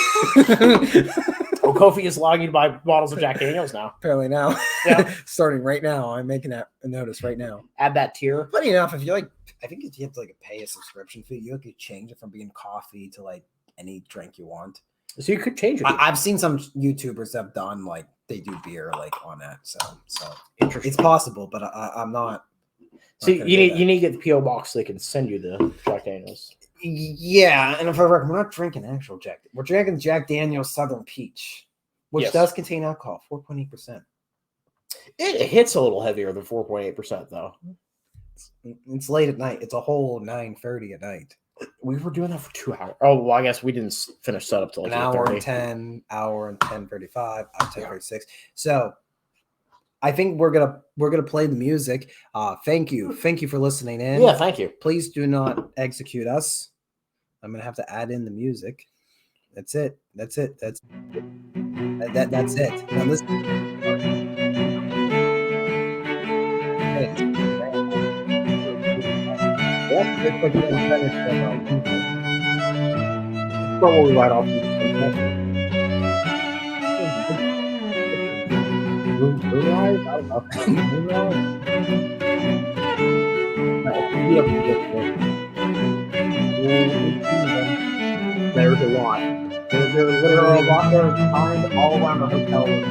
Oh, Ko-fi is allowing you to buy bottles of Jack Daniels now. Apparently now. Yeah. Starting right now. I'm making that a notice right now. Add that tier. Funny enough, if you I think if you have to pay a subscription fee, you could change it from being coffee to any drink you want. So you could change it. I've seen some YouTubers have done they do beer on that. So interesting. It's possible, but I'm not See, gonna you do need that. you need to get the PO box so they can send you the Jack Daniels. Yeah, and for the record, we're not drinking actual Jack. We're drinking Jack Daniel's Southern Peach, which Yes. does contain alcohol, 4.8%. It hits a little heavier than 4.8% though. It's late at night. It's a whole 9:30 at night. We were doing that for 2 hours. Oh, well, I guess we didn't finish setup till like An hour 8:30. and 10, hour and 10:35, hour 10:36. So I think we're gonna play the music. Thank you for listening in. Yeah, thank you. Please do not execute us. I'm gonna have to add in the music. That's it. That's it. That's it. Now listen. It's like the incentive of Probably right off. Moonrise? I don't know. Moonrise? There's a lot. There There are a lot. They're timed all around the hotel room.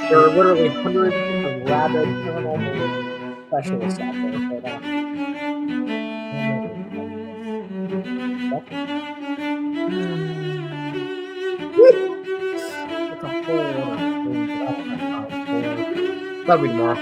There are literally hundreds of rabid paranormal specialists out there. That'll be tomorrow.